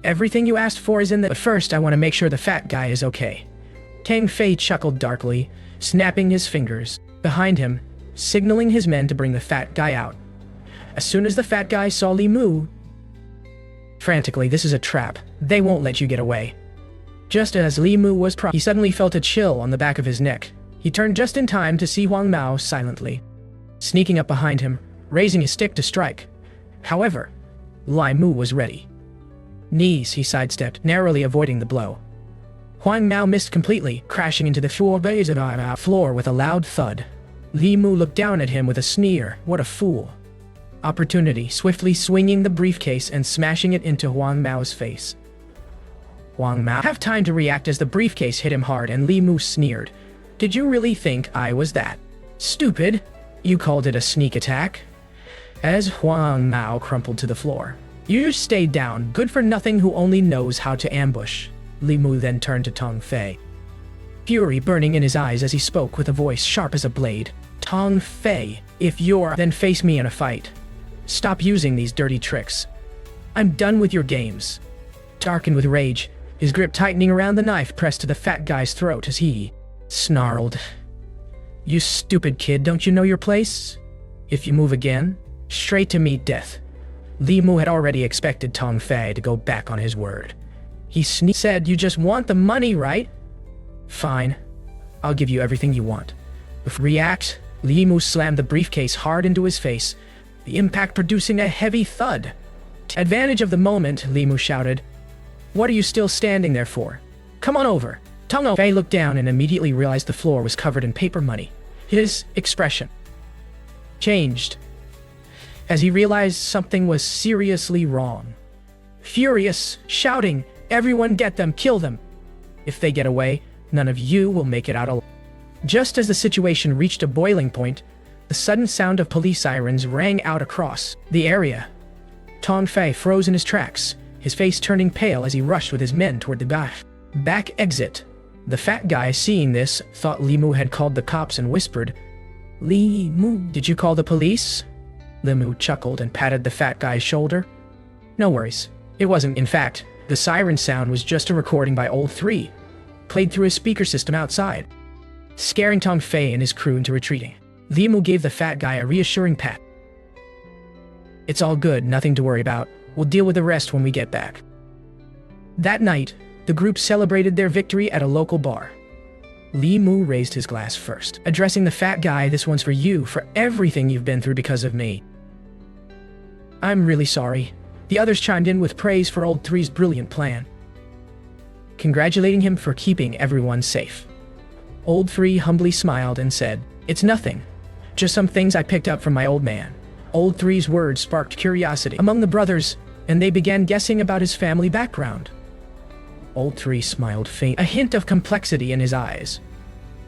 "Everything you asked for is in the... But first, I want to make sure the fat guy is okay." Teng Fei chuckled darkly, snapping his fingers behind him, signaling his men to bring the fat guy out. As soon as the fat guy saw Li Mu, frantically, "This is a trap. They won't let you get away." Just as Li Mu was he suddenly felt a chill on the back of his neck. He turned just in time to see Huang Mao silently sneaking up behind him, raising his stick to strike. However, Li Mu was ready. Knees, he sidestepped, narrowly avoiding the blow. Huang Mao missed completely, crashing into the floor with a loud thud. Li Mu looked down at him with a sneer. What a fool. Opportunity, swiftly swinging the briefcase and smashing it into Huang Mao's face. Huang Mao didn't have time to react as the briefcase hit him hard, and Li Mu sneered. "Did you really think I was that stupid? You called it a sneak attack?" As Huang Mao crumpled to the floor. "You stayed down, good for nothing who only knows how to ambush." Li Mu then turned to Teng Fei, fury burning in his eyes as he spoke with a voice sharp as a blade. "Teng Fei, if you're, then face me in a fight. Stop using these dirty tricks. I'm done with your games." Darkened with rage, his grip tightening around the knife pressed to the fat guy's throat as he snarled, "You stupid kid, don't you know your place? If you move again, straight to meet death." Li Mu had already expected Teng Fei to go back on his word. He said, "You just want the money, right? Fine. I'll give you everything you want." Before react, Li Mu slammed the briefcase hard into his face, the impact producing a heavy thud. Advantage of the moment, Li Mu shouted, "What are you still standing there for? Come on over." Teng Fei looked down and immediately realized the floor was covered in paper money. His expression changed. as he realized something was seriously wrong. Furious, shouting, "Everyone get them, kill them! If they get away, none of you will make it out alive." Just as the situation reached a boiling point, the sudden sound of police sirens rang out across the area. Tong Fei froze in his tracks, his face turning pale as he rushed with his men toward the back exit. The fat guy, seeing this, thought Li Mu had called the cops and whispered, "Li Mu, did you call the police?" Li Mu chuckled and patted the fat guy's shoulder. "No worries. It wasn't. In fact, the siren sound was just a recording by Old 3, played through a speaker system outside," scaring Tong Fei and his crew into retreating. Li Mu gave the fat guy a reassuring pat. "It's all good, nothing to worry about. We'll deal with the rest when we get back." That night, the group celebrated their victory at a local bar. Li Mu raised his glass first, addressing the fat guy. "This one's for you, for everything you've been through because of me." "I'm really sorry." The others chimed in with praise for Old 3's brilliant plan, congratulating him for keeping everyone safe. Old 3 humbly smiled and said, "It's nothing. Just some things I picked up from my old man." Old 3's words sparked curiosity among the brothers, and they began guessing about his family background. Old 3 smiled faint, a hint of complexity in his eyes.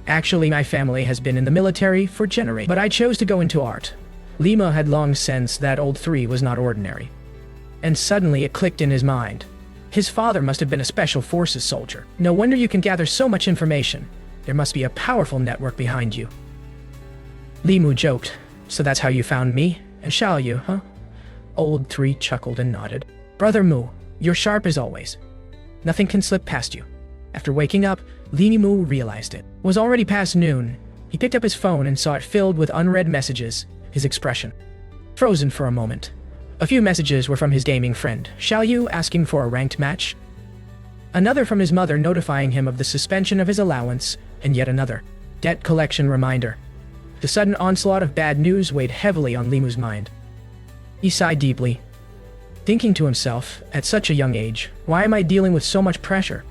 "Actually, my family has been in the military for generations, but I chose to go into art." Lima had long sensed that Old 3 was not ordinary. And suddenly it clicked in his mind. His father must have been a special forces soldier. No wonder you can gather so much information. There must be a powerful network behind you. Li Mu joked, "So that's how you found me? And Xiao Yu, huh?" Old 3 chuckled and nodded. "Brother Mu, you're sharp as always. Nothing can slip past you." After waking up, Li Mu realized it was already past noon. He picked up his phone and saw it filled with unread messages, his expression frozen for a moment. A few messages were from his gaming friend, Xiao Yu, asking for a ranked match. Another from his mother notifying him of the suspension of his allowance, and yet another debt collection reminder. The sudden onslaught of bad news weighed heavily on Li Mu's mind. He sighed deeply, thinking to himself, at such a young age, why am I dealing with so much pressure?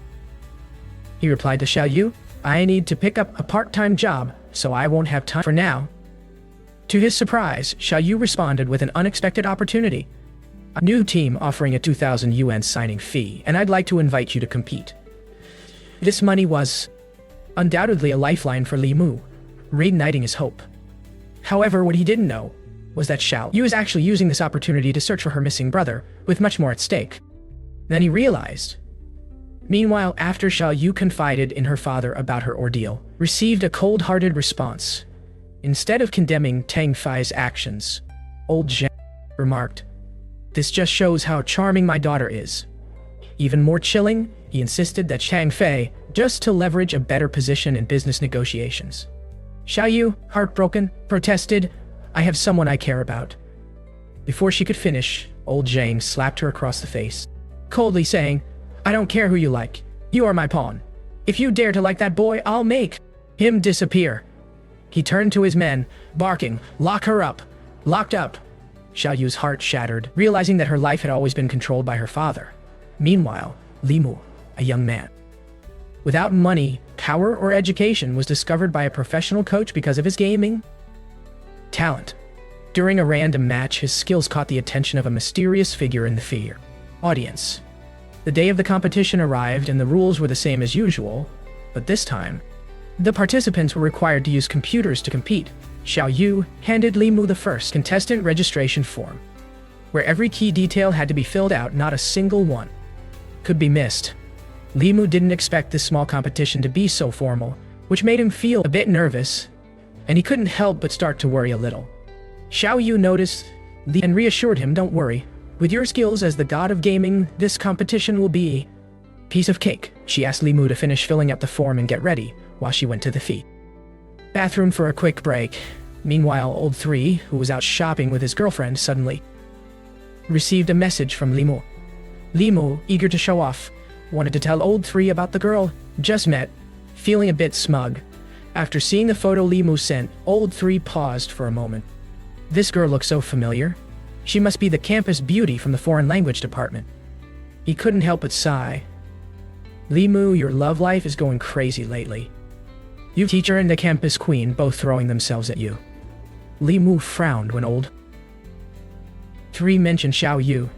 He replied to Xiao Yu, "I need to pick up a part-time job, so I won't have time for now." To his surprise, Xiao Yu responded with an unexpected opportunity. "A new team offering a 2,000 yuan signing fee, and I'd like to invite you to compete." This money was undoubtedly a lifeline for Li Mu, reigniting his hope. However, what he didn't know was that Xiao Yu was actually using this opportunity to search for her missing brother, with much more at stake. Then he realized. Meanwhile, after Xiao Yu confided in her father about her ordeal, received a cold-hearted response. Instead of condemning Tang Fei's actions, Old Zhang remarked, "This just shows how charming my daughter is." Even more chilling, he insisted that Tang Fei, just to leverage a better position in business negotiations. Xiao Yu, heartbroken, protested, "I have someone I care about." Before she could finish, Old Zhang slapped her across the face, coldly saying, "I don't care who you like. You are my pawn. If you dare to like that boy, I'll make him disappear." He turned to his men, barking, "Lock her up! Locked up!" Xiao Yu's heart shattered, realizing that her life had always been controlled by her father. Meanwhile, Li Mu, a young man without money, power, or education, was discovered by a professional coach because of his gaming talent. During a random match, his skills caught the attention of a mysterious figure in the audience. The day of the competition arrived and the rules were the same as usual, but this time, the participants were required to use computers to compete. Xiao Yu handed Li Mu the first contestant registration form, where every key detail had to be filled out, not a single one could be missed. Li Mu didn't expect this small competition to be so formal, which made him feel a bit nervous, and he couldn't help but start to worry a little. Xiao Yu noticed Li and reassured him, "Don't worry. With your skills as the god of gaming, this competition will be a piece of cake." She asked Li Mu to finish filling out the form and get ready, while she went to the bathroom for a quick break. Meanwhile, Old 3, who was out shopping with his girlfriend, suddenly received a message from Li Mu. Li Mu, eager to show off, wanted to tell Old 3 about the girl just met, feeling a bit smug. After seeing the photo Li Mu sent, Old 3 paused for a moment. This girl looked so familiar. She must be the campus beauty from the foreign language department. He couldn't help but sigh. "Li Mu, your love life is going crazy lately. You teacher and the campus queen both throwing themselves at you." Li Mu frowned when Old 3 mentioned Xiao Yu,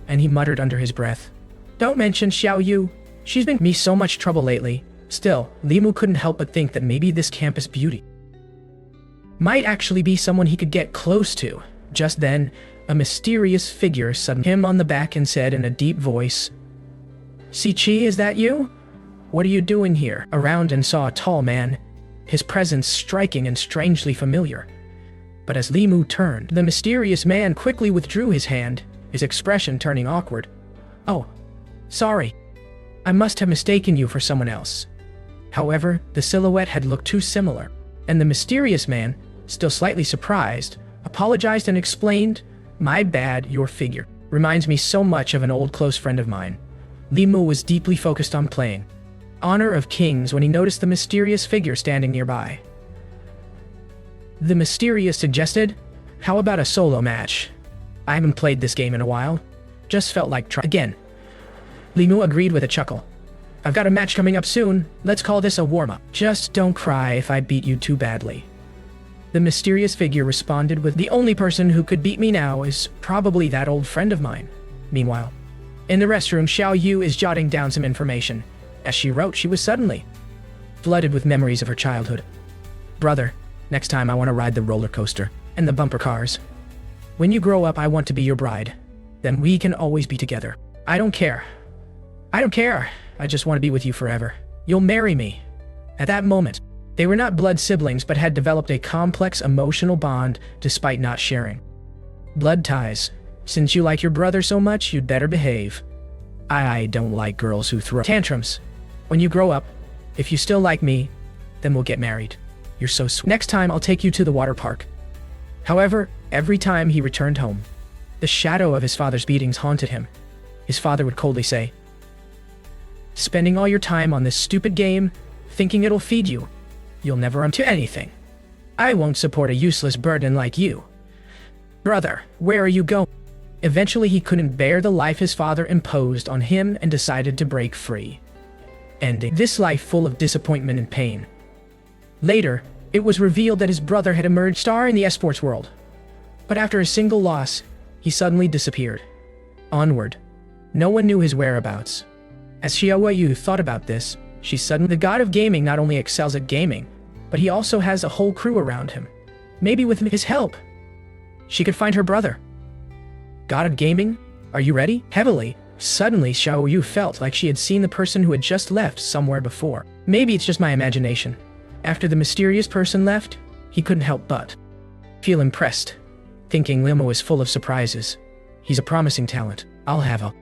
and he muttered under his breath, "Don't mention Xiao Yu. She's been me so much trouble lately." Still, Limu couldn't help but think that maybe this campus beauty might actually be someone he could get close to. Just then, a mysterious figure suddenly hit him on the back and said in a deep voice, "Si-Chi, is that you? What are you doing here?" Around and saw a tall man, his presence striking and strangely familiar. But as Limu turned, the mysterious man quickly withdrew his hand, his expression turning awkward. "Oh, sorry. I must have mistaken you for someone else." However, the silhouette had looked too similar, and the mysterious man, still slightly surprised, apologized and explained, "My bad, your figure reminds me so much of an old close friend of mine." Limu was deeply focused on playing Honor of Kings when he noticed the mysterious figure standing nearby. The mysterious suggested, "How about a solo match? I haven't played this game in a while. Just felt like trying again." Limu agreed with a chuckle. "I've got a match coming up soon. Let's call this a warm-up. Just don't cry if I beat you too badly." The mysterious figure responded with, "The only person who could beat me now is probably that old friend of mine." Meanwhile, in the restroom, Xiao Yu is jotting down some information. As she wrote, she was suddenly flooded with memories of her childhood. "Brother, next time I want to ride the roller coaster and the bumper cars. When you grow up, I want to be your bride. Then we can always be together. I don't care. I just want to be with you forever. You'll marry me." At that moment, they were not blood siblings but had developed a complex emotional bond despite not sharing blood ties. "Since you like your brother so much, you'd better behave. I don't like girls who throw tantrums. When you grow up, if you still like me, then we'll get married. You're so sweet. Next time I'll take you to the water park." However, every time he returned home, the shadow of his father's beatings haunted him. His father would coldly say, "Spending all your time on this stupid game, thinking it'll feed you. You'll never amount to anything. I won't support a useless burden like you. Brother, where are you going?" Eventually, he couldn't bear the life his father imposed on him and decided to break free, ending this life full of disappointment and pain. Later, it was revealed that his brother had emerged star in the esports world. But after a single loss, he suddenly disappeared. Onward, no one knew his whereabouts. As Xiao Yu thought about this, the god of gaming not only excels at gaming, but he also has a whole crew around him. Maybe with his help, she could find her brother. God of gaming, are you ready? Heavily, suddenly Xiao Yu felt like she had seen the person who had just left somewhere before. Maybe it's just my imagination. After the mysterious person left, he couldn't help but feel impressed, thinking Limu is full of surprises. He's a promising talent. I'll have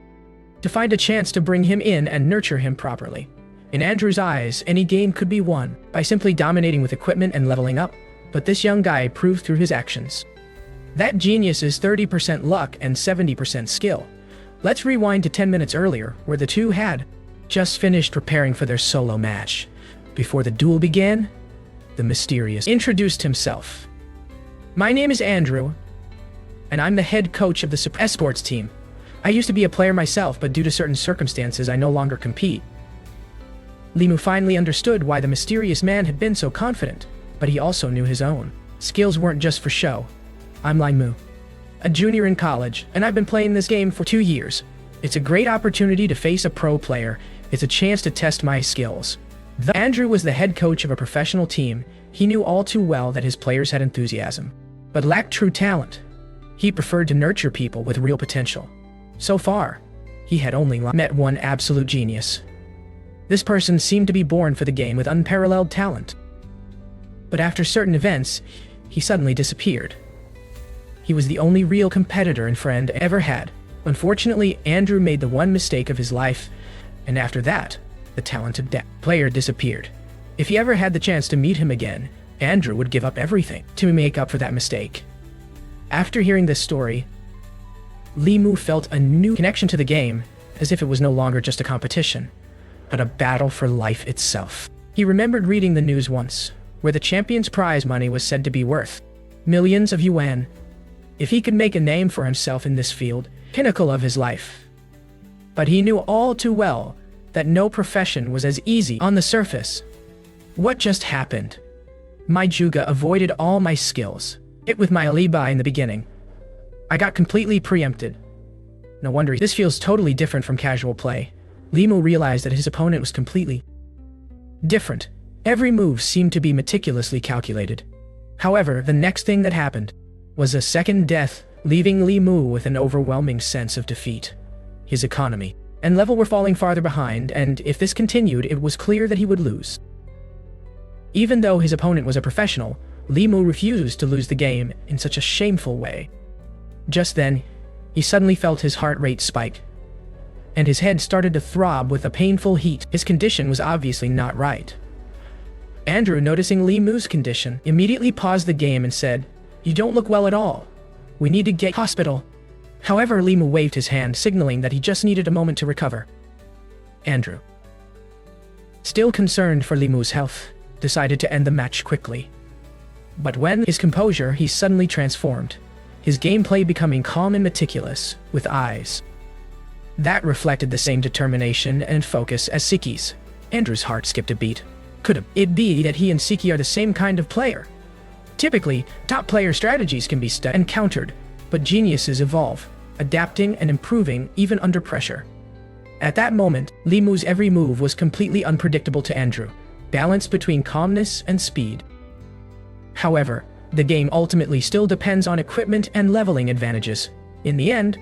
to find a chance to bring him in and nurture him properly. In Andrew's eyes, any game could be won by simply dominating with equipment and leveling up, but this young guy proved through his actions that genius is 30% luck and 70% skill. Let's rewind to 10 minutes earlier, where the two had just finished preparing for their solo match. Before the duel began, the mysterious introduced himself. "My name is Andrew, and I'm the head coach of the esports team. I used to be a player myself, but due to certain circumstances, I no longer compete." Limu finally understood why the mysterious man had been so confident, but he also knew his own skills weren't just for show. "I'm Limu, a junior in college, and I've been playing this game for 2 years. It's a great opportunity to face a pro player. It's a chance to test my skills." Andrew was the head coach of a professional team. He knew all too well that his players had enthusiasm, but lacked true talent. He preferred to nurture people with real potential. So far, he had only met one absolute genius. This person seemed to be born for the game with unparalleled talent. But after certain events, he suddenly disappeared. He was the only real competitor and friend I ever had. Unfortunately, Andrew made the one mistake of his life, and after that, the talented player disappeared. If he ever had the chance to meet him again, Andrew would give up everything to make up for that mistake. After hearing this story, Limu felt a new connection to the game, as if it was no longer just a competition, but a battle for life itself. He remembered reading the news once, where the champion's prize money was said to be worth millions of yuan. If he could make a name for himself in this field, pinnacle of his life. But he knew all too well that no profession was as easy on the surface. What just happened? My Juga avoided all my skills. It with my alibi in the beginning. I got completely preempted. No wonder this feels totally different from casual play. Li Mu realized that his opponent was completely different. Every move seemed to be meticulously calculated. However, the next thing that happened was a second death, leaving Li Mu with an overwhelming sense of defeat. His economy and level were falling farther behind, and if this continued, it was clear that he would lose. Even though his opponent was a professional, Li Mu refused to lose the game in such a shameful way. Just then, he suddenly felt his heart rate spike, and his head started to throb with a painful heat. His condition was obviously not right. Andrew, noticing Li Mu's condition, immediately paused the game and said, "You don't look well at all. We need to get hospital." However, Li Mu waved his hand, signaling that he just needed a moment to recover. Andrew, still concerned for Li Mu's health, decided to end the match quickly. But when his composure, he suddenly transformed, his gameplay becoming calm and meticulous, with eyes that reflected the same determination and focus as Siki's. Andrew's heart skipped a beat. Could it be that he and Siki are the same kind of player? Typically, top player strategies can be studied and countered, but geniuses evolve, adapting and improving even under pressure. At that moment, Li Mu's every move was completely unpredictable to Andrew, balanced between calmness and speed. However, the game ultimately still depends on equipment and leveling advantages. In the end,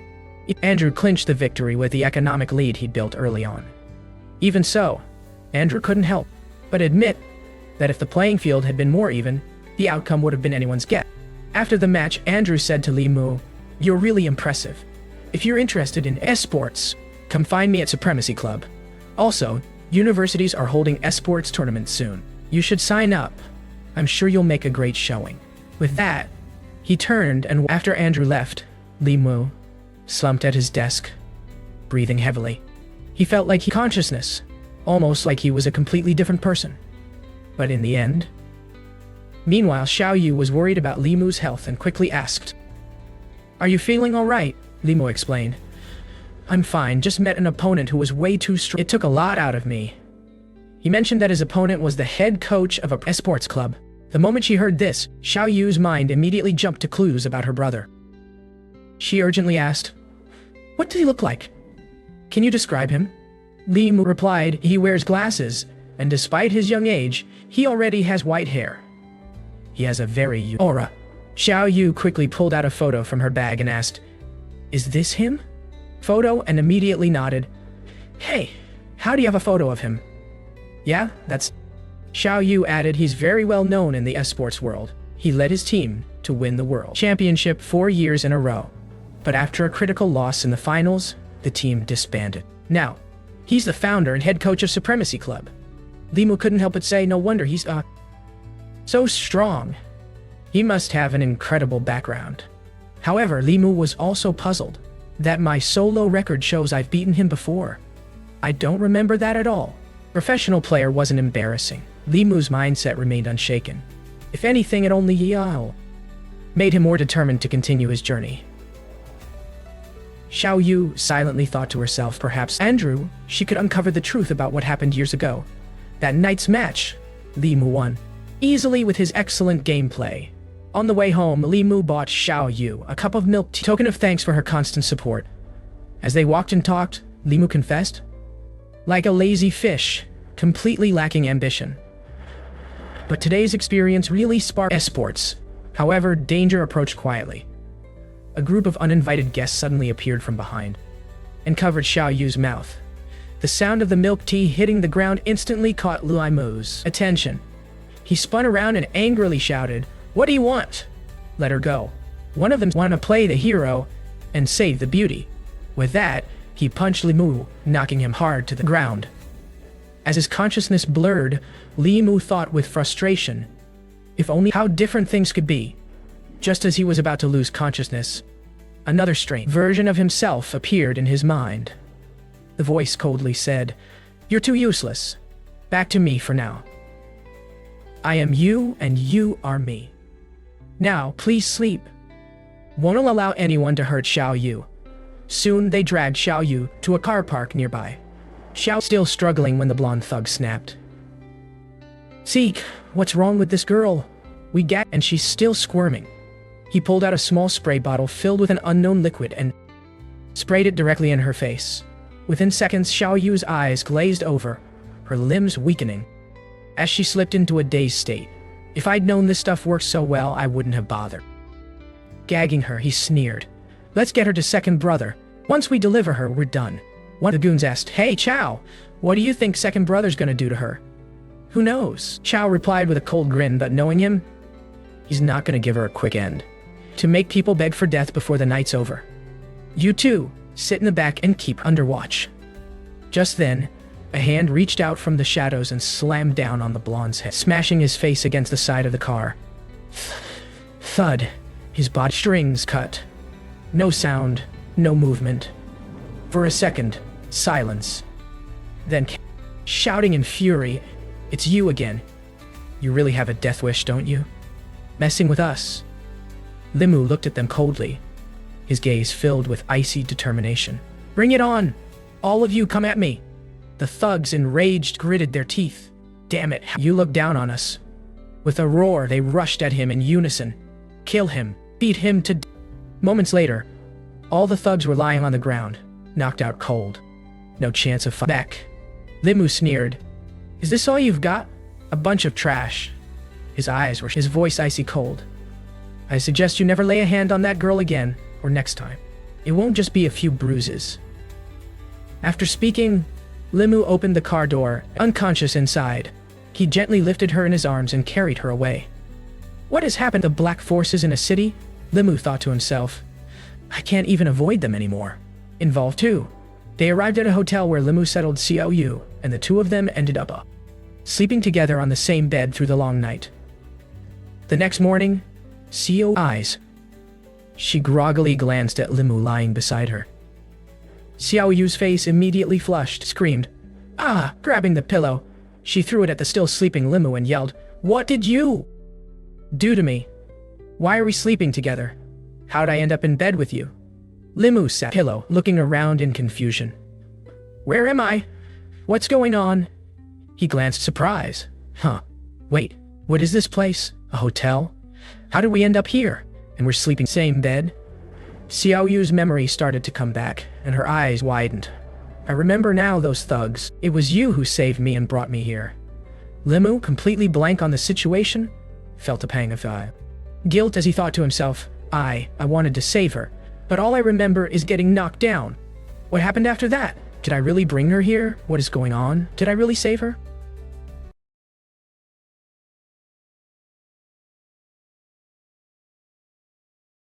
Andrew clinched the victory with the economic lead he'd built early on. Even so, Andrew couldn't help but admit that if the playing field had been more even, the outcome would have been anyone's guess. After the match, Andrew said to Li Mu, "You're really impressive. If you're interested in esports, come find me at Supremacy Club. Also, universities are holding esports tournaments soon. You should sign up. I'm sure you'll make a great showing." With that, he turned, and after Andrew left, Li Mu slumped at his desk, breathing heavily. He felt like consciousness, almost like he was a completely different person. But in the end... Meanwhile, Xiao Yu was worried about Li Mu's health and quickly asked, "Are you feeling all right?" Li Mu explained, "I'm fine, just met an opponent who was way too strong. It took a lot out of me." He mentioned that his opponent was the head coach of a esports club. The moment she heard this, Xiao Yu's mind immediately jumped to clues about her brother. She urgently asked, "What does he look like? Can you describe him?" Li Mu replied, "He wears glasses, and despite his young age, he already has white hair. He has a very aura." Xiao Yu quickly pulled out a photo from her bag and asked, "Is this him?" Photo, and immediately nodded. "Hey, how do you have a photo of him?" "Yeah, that's..." Xiao Yu added, "He's very well known in the esports world. He led his team to win the world championship 4 years in a row. But after a critical loss in the finals, the team disbanded. Now, he's the founder and head coach of Supremacy Club." Li Mu couldn't help but say, "No wonder he's, so strong. He must have an incredible background." However, Li Mu was also puzzled that my solo record shows I've beaten him before. I don't remember that at all. Professional player wasn't embarrassing. Li Mu's mindset remained unshaken. If anything, it only made him more determined to continue his journey. Xiao Yu silently thought to herself, perhaps Andrew, she could uncover the truth about what happened years ago. That night's match, Li Mu won easily with his excellent gameplay. On the way home, Li Mu bought Xiao Yu a cup of milk tea, token of thanks for her constant support. As they walked and talked, Li Mu confessed, "Like a lazy fish, completely lacking ambition. But today's experience really sparked esports." However, danger approached quietly. A group of uninvited guests suddenly appeared from behind and covered Xiao Yu's mouth. The sound of the milk tea hitting the ground instantly caught Li Mu's attention. He spun around and angrily shouted, "What do you want? Let her go. One of them want to play the hero and save the beauty." With that, he punched Li Mu, knocking him hard to the ground. As his consciousness blurred, Li Mu thought with frustration, if only how different things could be. Just as he was about to lose consciousness, another strange version of himself appeared in his mind. The voice coldly said, "You're too useless. Back to me for now. I am you and you are me. Now, please sleep." Won't allow anyone to hurt Xiao Yu. Soon they dragged Xiao Yu to a car park nearby. Xiao still struggling when the blonde thug snapped, "Seek, what's wrong with this girl? We get..." And she's still squirming. He pulled out a small spray bottle filled with an unknown liquid and sprayed it directly in her face. Within seconds, Xiao Yu's eyes glazed over, her limbs weakening, as she slipped into a dazed state. If I'd known this stuff worked so well, I wouldn't have bothered. Gagging her, he sneered. Let's get her to second brother. Once we deliver her, we're done. One of the goons asked, Hey, Chow, what do you think second brother's gonna do to her? Who knows? Chow replied with a cold grin, but knowing him, he's not gonna give her a quick end. To make people beg for death before the night's over. You two, sit in the back and keep under watch. Just then, a hand reached out from the shadows and slammed down on the blonde's head, smashing his face against the side of the car. Thud. His body strings cut. No sound, no movement. For a second, silence. Then, shouting in fury, It's you again. You really have a death wish, don't you? Messing with us. Limu looked at them coldly, his gaze filled with icy determination. Bring it on! All of you come at me! The thugs, enraged, gritted their teeth. Damn it, you look down on us. With a roar, they rushed at him in unison. Kill him, beat him to Moments later, all the thugs were lying on the ground, knocked out cold. No chance of fighting back. Limu sneered. Is this all you've got? A bunch of trash. His eyes were his voice icy cold. I suggest you never lay a hand on that girl again, or next time. It won't just be a few bruises. After speaking, Limu opened the car door, unconscious inside. He gently lifted her in his arms and carried her away. What has happened to black forces in a city? Limu thought to himself. I can't even avoid them anymore. Involved too. They arrived at a hotel where Limu settled Xiao Yu, and the two of them ended up sleeping together on the same bed through the long night. The next morning, Xiao eyes. She groggily glanced at Limu lying beside her. Xiao Yu's face immediately flushed, screamed, Ah! Grabbing the pillow, she threw it at the still sleeping Limu and yelled, What did you do to me? Why are we sleeping together? How'd I end up in bed with you? Limu sat pillow, looking around in confusion. Where am I? What's going on? He glanced surprised. Wait, what is this place? A hotel? How did we end up here? And we're sleeping same bed? Xiao Yu's memory started to come back, and her eyes widened. I remember now those thugs. It was you who saved me and brought me here. Limu, completely blank on the situation, felt a pang of guilt as he thought to himself, I wanted to save her, but all I remember is getting knocked down. What happened after that? Did I really bring her here? What is going on? Did I really save her?